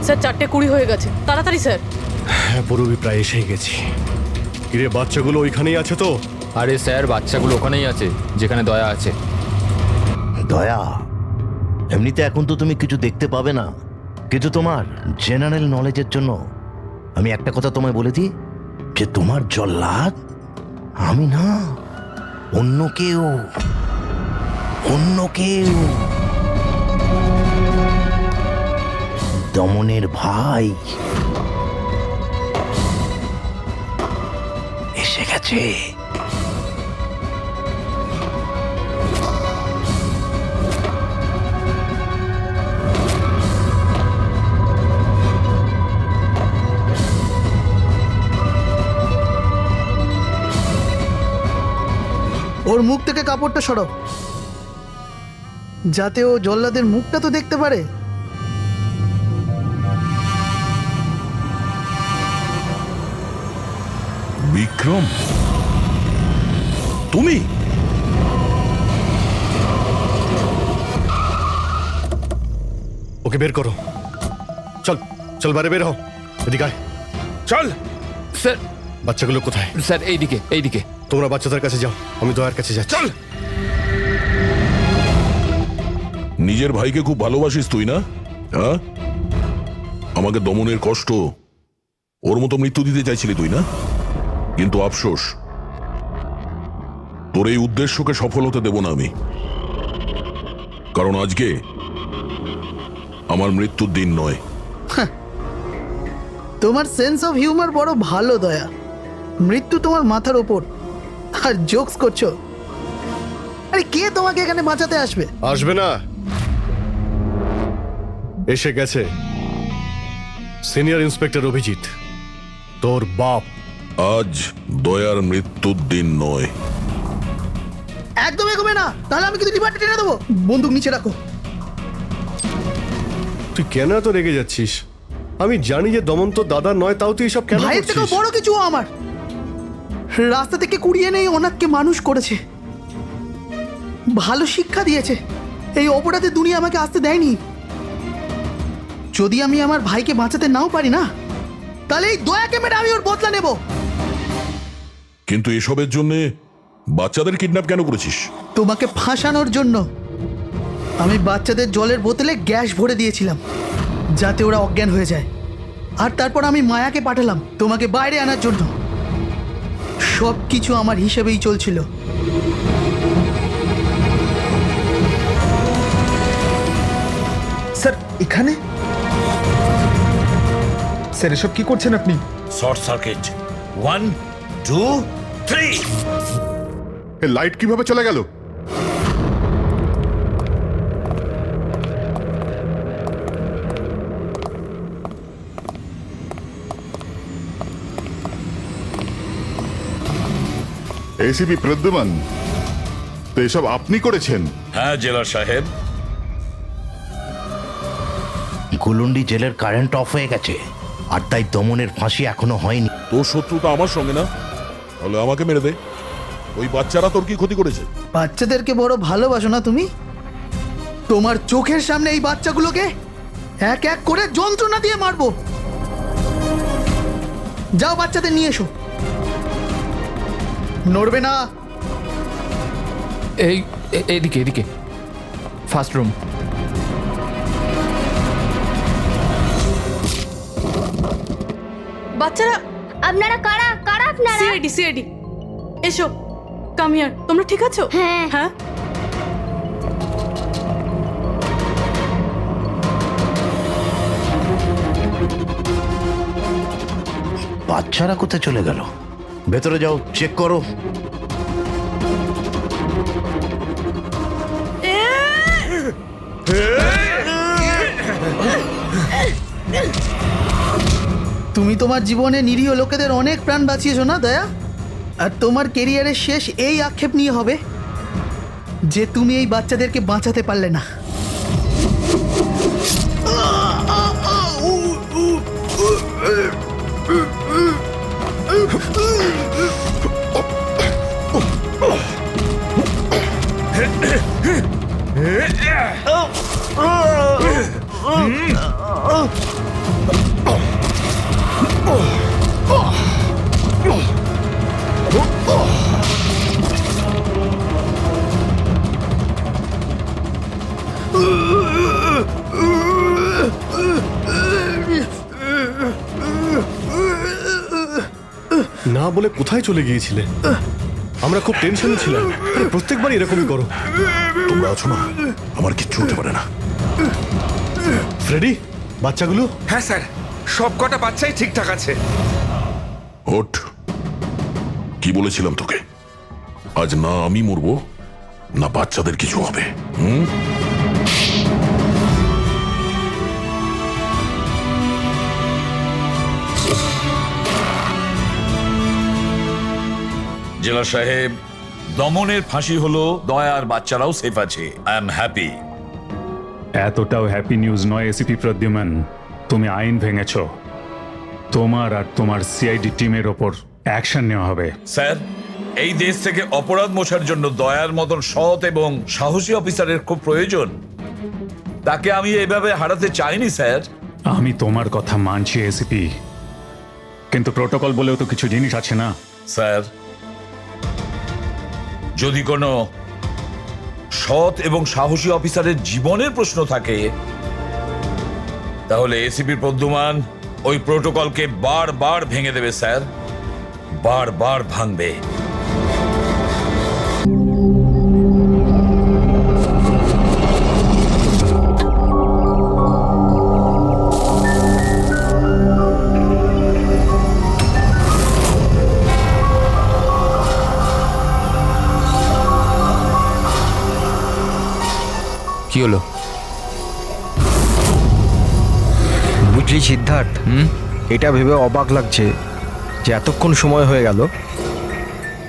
স্যার 4:20 হয়ে গেছে, তাড়াতাড়ি স্যার। হ্যাঁ পুরবি প্রায় এসেই গেছি। কিরে বাচ্চাগুলো ওইখানেই আছে তো? আরে স্যার, বাচ্চাগুলো ওখানেই আছে যেখানে দয়া আছে। দয়া, এমনিতে এখন তো তুমি কিছু দেখতে পাবে না, কিন্তু তোমার জেনারেল নলেজের জন্য আমি একটা কথা তোমায় বলে দিই, যে তোমার জল্লাদ আমি না, অন্য কেউ, অন্য কেউ। দমনের ভাই এসে গেছে। ওর মুখ থেকে কাপড়টা সরাও, যাতে ও জল্লাদের মুখটা তো দেখতে পারে। বিক্রম, তুমি? ওকে বের করো। চল চল, বাইরে বের হও। এদিকে আয়। চল। স্যার, বাচ্চাগুলো কোথায়? স্যার এইদিকে, এইদিকে। তোমরা বাচ্চাদের কাছে যাও, আমি দয়ার কাছে যাচ্ছি। চল। নিজের ভাইকে খুব ভালোবাসিস তুই না? হ্যাঁ, আমাকে দমনের কষ্ট, ওর মতো মৃত্যু দিতে চাইছিলি তুই না? কিন্তু আফসোস, তোর এই উদ্দেশ্যকে সফল হতে দেব না আমি, কারণ আজকে আমার মৃত্যুর দিন নয়। তোমার সেন্স অফ হিউমার বড় ভালো দয়া। মৃত্যু তোমার মাথার ওপর আর জোকস করছো। আরে কে তোমাকে এখানে বাঁচাতে আসবে? আসবে না, এসে গেছে সিনিয়র ইন্সপেক্টর অভিজিৎ, তোর বাপ। আজ দয়ার মৃত্যুর দিন নয়। একদম এগোবে না, তাহলে আমি কিন্তু ডিপার্টমেন্টে টেনে দেবো। বন্দুক নিচে রাখো। তুই কেন এত রেগে যাচ্ছিস? আমি জানি যে দমন তো দাদা নয়, তাও তুই সব কেন ভাইয়ের থেকেও করছিস? বড় কিছু ও আমার। রাস্তা থেকে কুড়িয়ে নেই অনাথকে মানুষ করেছে, ভালো শিক্ষা দিয়েছে। এই অপরাধে দুনিয়া আমাকে আসতে দেয়নি। যদি আমি আমার ভাইকে বাঁচাতে নাও পারি না, তাহলে এই দয়াকে মেরে আমি ওর বদলা নেব। কিন্তু এসবের জন্য বাচ্চাদের কিডন্যাপ কেন করেছিস? তোমাকে ফাঁসানোর জন্য। আমি বাচ্চাদের জলের বোতলে গ্যাস ভরে দিয়েছিলাম যাতে ওরা অজ্ঞান হয়ে যায়, আর তারপর আমি মায়াকে পাঠালাম তোমাকে বাইরে আনার জন্য। সব কিছু আমার হিসেবেই চলছিল। স্যার এখানে? স্যার এসব কি করছেন আপনি? Short circuit. 1 2 3। লাইট কিভাবে চলে গেল? এসিপি প্রদ্যুমান, তো এসব আপনি করেছেন? হ্যাঁ জেলার সাহেব। গুলুন্ডি জেলের কারেন্ট অফ হয়ে গেছে, আর তাই দমনের ফাঁসি এখনো হয়নি। তোর শত্রুতা আমার সঙ্গে না, তাহলে আমাকে মেরে দে। ওই বাচ্চারা তোর কি ক্ষতি করেছে? বাচ্চাদেরকে বড় ভালোবাসো না তুমি? তোমার চোখের সামনে এই বাচ্চাগুলোকে এক এক করে যন্ত্রণা দিয়ে মারবো। যাও বাচ্চাদের নিয়ে এসো। নড়বে না। এইদিকে, এদিকে, ফার্স্ট রুম। বাচ্চারা, আপনারা কারা কারা আপনারা? সিআইডি সিআইডি, এসো, কাম হিয়ার। তোমরা ঠিক আছো? হ্যাঁ হ্যাঁ। বাচ্চারা কোথায় চলে গেল? ভেতরে যাও, চেক করো। তুমি তোমার জীবনে নিরীহ লোকেদের অনেক প্রাণ বাঁচিয়েছো না দয়া? আর তোমার কেরিয়ারের শেষ এই আক্ষেপ নিয়ে হবে যে তুমি এই বাচ্চাদেরকে বাঁচাতে পারলে না। না বলে কোথায় চলে গিয়েছিলে? আমরা খুব টেনশনে ছিলাম। আরে, প্রত্যেকবার এরকমই করো। তোমরা আছো না, আমার কিচ্ছু হতে পারে না। ফ্রেডি, বাচ্চাগুলো? হ্যাঁ স্যার, সব কটা বাচ্চাই ঠিকঠাক আছে। ওঠ, কি বলেছিলাম তোকে? আজ না আমি মরবো, না বাচ্চাদের কিছু হবে। জেলা সাহেব, দমনের ফাঁসি হলো, দয়ার বাচ্চারাও সেফ আছে। I am happy. এতটাও হ্যাপি নিউজ নয় এসিপি প্রদ্যুম্ন। তুমি আইন ভেঙেছ। তোমার আর তোমার সিআইডি টিমের ওপর অ্যাকশন নেওয়া হবে। স্যার, এই দেশ থেকে অপরাধ মোছার জন্য দয়ার মতন সৎ এবং সাহসী অফিসারের খুব প্রয়োজন। তাকে আমি এভাবে হারাতে চাইনি স্যার। আমি তোমার কথা মানছি এসিপি, কিন্তু প্রোটোকল বলেও তো কিছু জিনিস আছে না? স্যার, যদি কোনো সৎ এবং সাহসী অফিসারের জীবনের প্রশ্ন থাকে, তাহলে এসিপি প্রদ্যুম্ন ওই প্রোটোকলকে বারবার ভেঙে দেবে স্যার, বারবার ভাঙবে। কি হলো? বুঝলি সিদ্ধার্থ, এটা ভেবে অবাক লাগছে যে এতক্ষণ সময় হয়ে গেল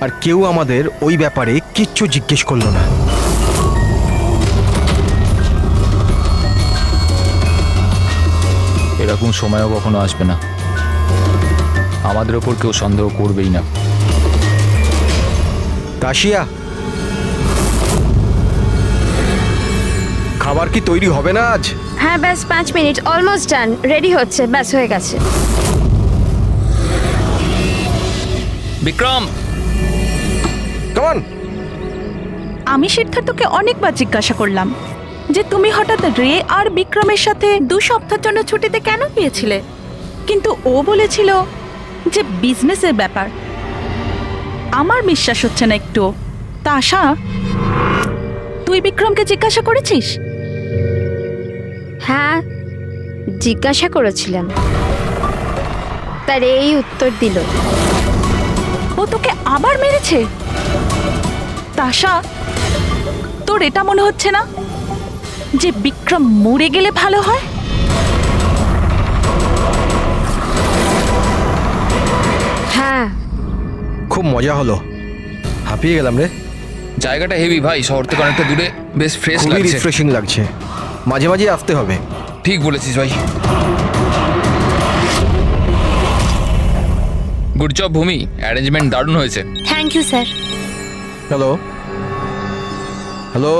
আর কেউ আমাদের ওই ব্যাপারে কিচ্ছু জিজ্ঞেস করলো না। এরকম সময়ও কখনো আসবে না। আমাদের ওপর কেউ সন্দেহ করবেই না। কাশিয়া, খাবার কি তৈরি হবে না আজ? হ্যাঁ, ব্যাস 5 মিনিট, অলমোস্ট ডান, রেডি হচ্ছে, ব্যাস হয়ে গেছে। বিক্রম, কেমন? আমি সিদ্ধার্থকে অনেকবার জিজ্ঞাসা করলাম যে তুমি হঠাৎ রে আর বিক্রমের সাথে 2 সপ্তাহের জন্য ছুটিতে কেন গিয়েছিলে, কিন্তু ও বলেছিল যে বিজনেসের ব্যাপার। আমার বিশ্বাস হচ্ছে না একটু। তা আশা, তুই বিক্রমকে জিজ্ঞাসা করেছিস? হ্যাঁ, জিজ্ঞাসা করেছিলাম, তার এই উত্তর দিল। ও তোকে আবার মেরেছে? তাশা, তোর এটা মনে হচ্ছে না যে বিক্রম মরে গেলে ভালো হয়? হ্যাঁ, খুব মজা হলো, হাঁপিয়ে গেলাম রে। জায়গাটা হেভি ভাই, শহর থেকে অনেকটা দূরে, বেশ ফ্রেশ খুবই লাগছে। রিফ্রেশিং লাগছে, মাঝে মাঝে আসতে হবে। ঠিক বলেছিস ভাই। গুড জব ভূমি, অ্যারেঞ্জমেন্ট দারুণ হয়েছে। Thank you sir. Hello hello,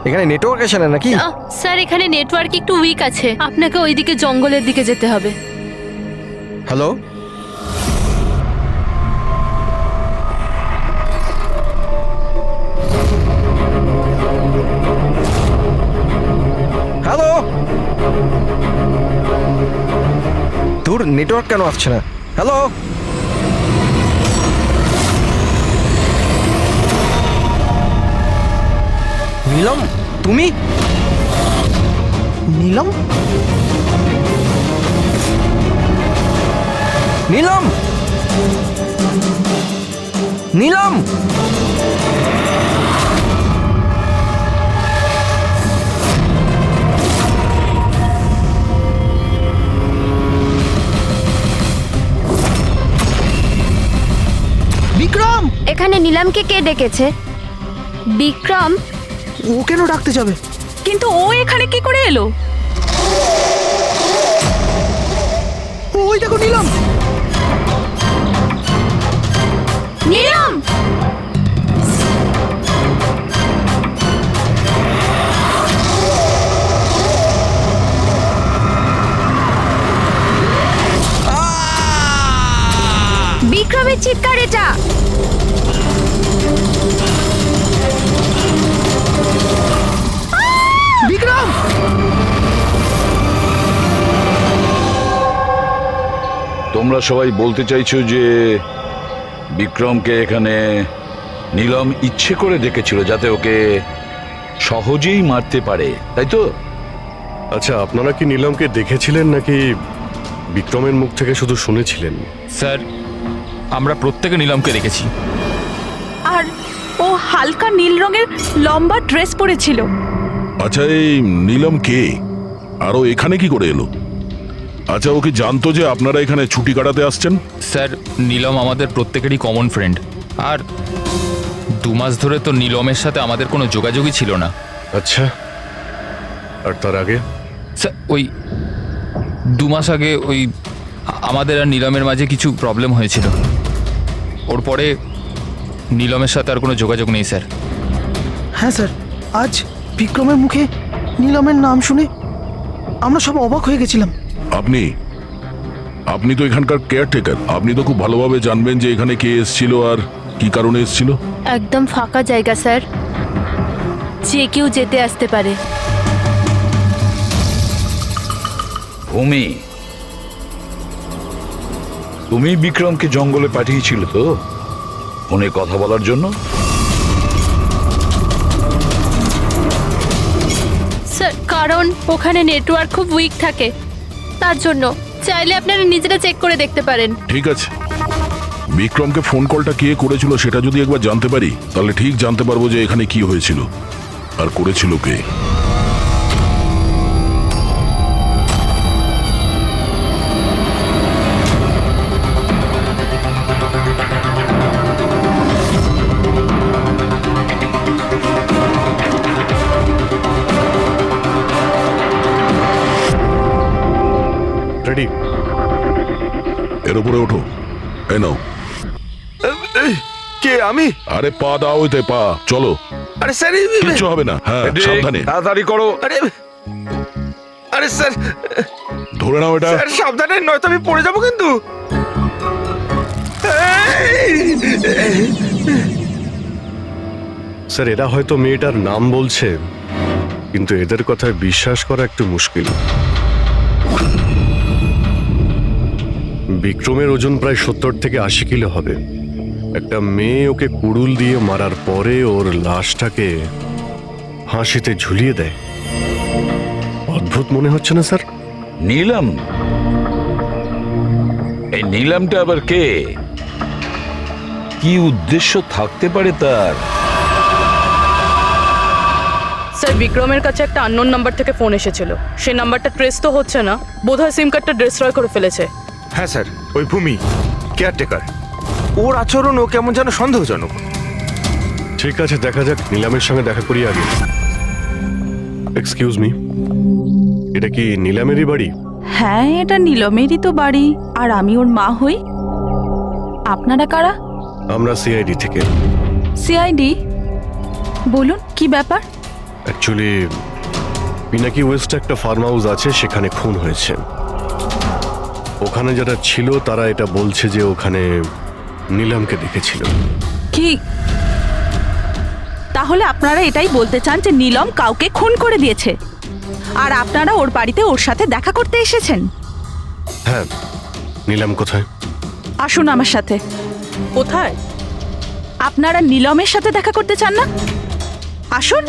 এখানে নেটওয়ার্ক আসে না নাকি? স্যার, এখানে নেটওয়ার্ক একটু উইক আছে, আপনাকে ওইদিকে জঙ্গলের দিকে যেতে হবে। হ্যালো, হ্যালো, তোর নেটওয়ার্ক কেন আসছে না? হ্যালো, নীলম, তুমি? নীলম, নীলম, নীলম, বিক্রম! এখানে নীলামকে কে ডেকেছে? বিক্রম? ও কেন ডাকতে যাবে? কিন্তু ও এখানে কি করে এলো? ওই দেখো নীলম! নীলম! বিক্রমের চিৎকার এটা। তোমরা সবাই বলতে চাইছো যে বিক্রমকে এখানে নীলম ইচ্ছে করে ডেকেছিল যাতে ওকে সহজেই মারতে পারে, তাই তো? আচ্ছা, আপনারা কি নীলমকে দেখেছিলেন নাকি বিক্রমের মুখ থেকে শুধু শুনেছিলেন? স্যার, আমরা প্রত্যেকে নীলমকে দেখেছি। আর ও হালকা নীল রঙের লম্বা ড্রেস পরেছিল। আচ্ছা, এই নীলম কে? আর ও এখানে কি করে এলো? আচ্ছা, ও কি জানতো যে আপনারা এখানে ছুটি কাটাতে আসছেন? স্যার, নীলম আমাদের প্রত্যেকেরই কমন ফ্রেন্ড। আর 2 মাস ধরে তো নীলমের সাথে আমাদের কোনো যোগাযোগই ছিল না। আচ্ছা, আর তার আগে? স্যার, ওই 2 মাস আগে ওই আমাদের আর নীলমের মাঝে কিছু প্রবলেম হয়েছিল। ওর পরে নীলমের সাথে আর কোনো যোগাযোগ নেই স্যার। হ্যাঁ স্যার, আজ বিক্রমের মুখে নীলমের নাম শুনে আমরা সব অবাক হয়ে গেছিলাম। আপনি তো এখানকার কেয়ারটেকার, আপনি তো খুব ভালোভাবে জানবেন যে এখানে কে এসেছিল আর কি কারণে এসেছিল। একদম ফাঁকা জায়গা স্যার, যে কেউ যেতে আসতে পারে। ভূমি, তুমি বিক্রমকে জঙ্গলে পাঠিয়েছিল তো ফোনে কথা বলার জন্য? স্যার, কারণ ওখানে নেটওয়ার্ক খুব উইক থাকে, তার জন্য। চাইলে আপনারা নিজেরা চেক করে দেখতে পারেন। ঠিক আছে, বিক্রমকে ফোন কলটা কে করেছিল সেটা যদি একবার জানতে পারি তাহলে ঠিক জানতে পারবো যে এখানে কি হয়েছিল আর করেছিল কে। রেডি? এর উপরে ওঠো। এই নাও। কে? আমি? আরে পা দাও, ওইতে পা। চলো। আরে স্যার, কিচ্ছু হবে না। হ্যাঁ, সাবধানে। তাড়াতাড়ি করো। আরে স্যার, ধরে নাও এটা। স্যার সাবধানে, নয়তো আমি পড়ে যাবো কিন্তু। স্যার, এরা হয়তো মেয়েটার নাম বলছে, কিন্তু এদের কথায় বিশ্বাস করা একটু মুশকিল। বিক্রমের ওজন প্রায় 70 থেকে 80 কিলো হবে। একটা মেয়ে ওকে কুড়ুল দিয়ে মারার পরে ওর লাশটাকে হাসিতে ঝুলিয়ে দেয়। অদ্ভুত মনে হচ্ছে না স্যার? নীলম? এই নীলমটা আবার কে? কি উদ্দেশ্য থাকতে পারে তার? স্যার, বিক্রমের কাছে একটা আননোন নাম্বার থেকে ফোন এসেছিল। সে নাম্বারটা ট্রেস তো হচ্ছে না, বোধহয় সিম কার্ডটা ডিস্ট্রয় করে ফেলেছে। হ্যাঁ স্যার, ওই ভূমি কেয়ারটেকার, ওর আচরণও কেমন যেন সন্দেহজনক। ঠিক আছে, দেখা যাক। নীলামের সঙ্গে দেখা করি আগে। এক্সকিউজ মি, এটা কি নীলামেরই বাড়ি? হ্যাঁ, এটা নীলমেরই তো বাড়ি, আর আমি ওর মা হই। আপনারা কারা? আমরা সিআইডি থেকে। সিআইডি? বলুন, কি ব্যাপার? অ্যাকচুয়ালি পিনাকি ওয়েস্টে একটা ফার্ম হাউস আছে, সেখানে খুন হয়েছে। ওখানে যারা ছিল তারা এটা বলছে যে ওখানে নীলমকে দেখেছিল। কি? তাহলে আপনারা এটাই বলতে চান যে নীলম কাউকে খুন করে দিয়েছে, আর আপনারা ওর বাড়িতে ওর সাথে দেখা করতে এসেছেন? হ্যাঁ। নীলম কোথায়? আসুন আমার সাথে। কোথায়? আপনারা নীলমের সাথে দেখা করতে চান না? আসুন,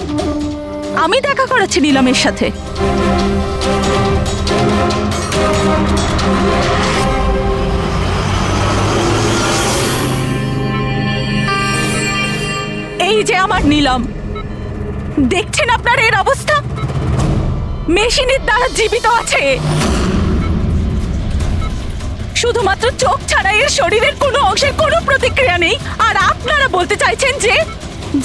আমি দেখা করাচ্ছি নীলমের সাথে। এই যে আমার নীলম, দেখছেন আপনার এর অবস্থা? মেশিনের দ্বারা জীবিত আছে, শুধুমাত্র চোখ ছাড়া এর শরীরের কোনো অংশের কোনো প্রতিক্রিয়া নেই। আর আপনারা বলতে চাইছেন যে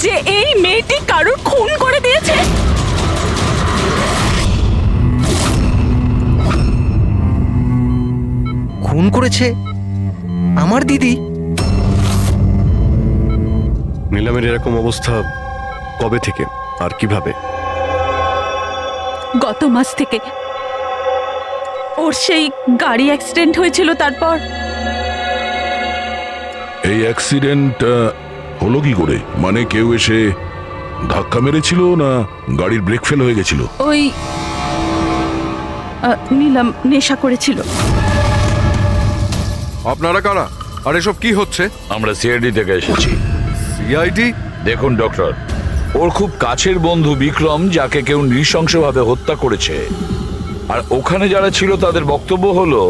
যে এই মেয়েটি কারুর খুন করে দিয়েছে? খুন করেছে আমার দিদি? নীলামের এরকম অবস্থা কবে থেকে আর কিভাবে? গত মাস থেকে। ওর সেই গাড়ি অ্যাক্সিডেন্ট হয়েছিল, তারপর। এই অ্যাক্সিডেন্ট হলো কি করে? মানে কেউ এসে ধাক্কা মেরেছিল না গাড়ির ব্রেক ফেল হয়ে গেছিল? ওই নীলম নেশা করেছিল। আপনারা কারা? আর এসব কি হচ্ছে? আমরা সিআইডি থেকে এসেছি। সিআইডি? দেখুন ডক্টর, ওর খুব কাছের বন্ধু বিক্রম, যাকে কেউ নৃশংসভাবে হত্যা করেছে, আর ওখানে যারা ছিল তাদের বক্তব্য হলো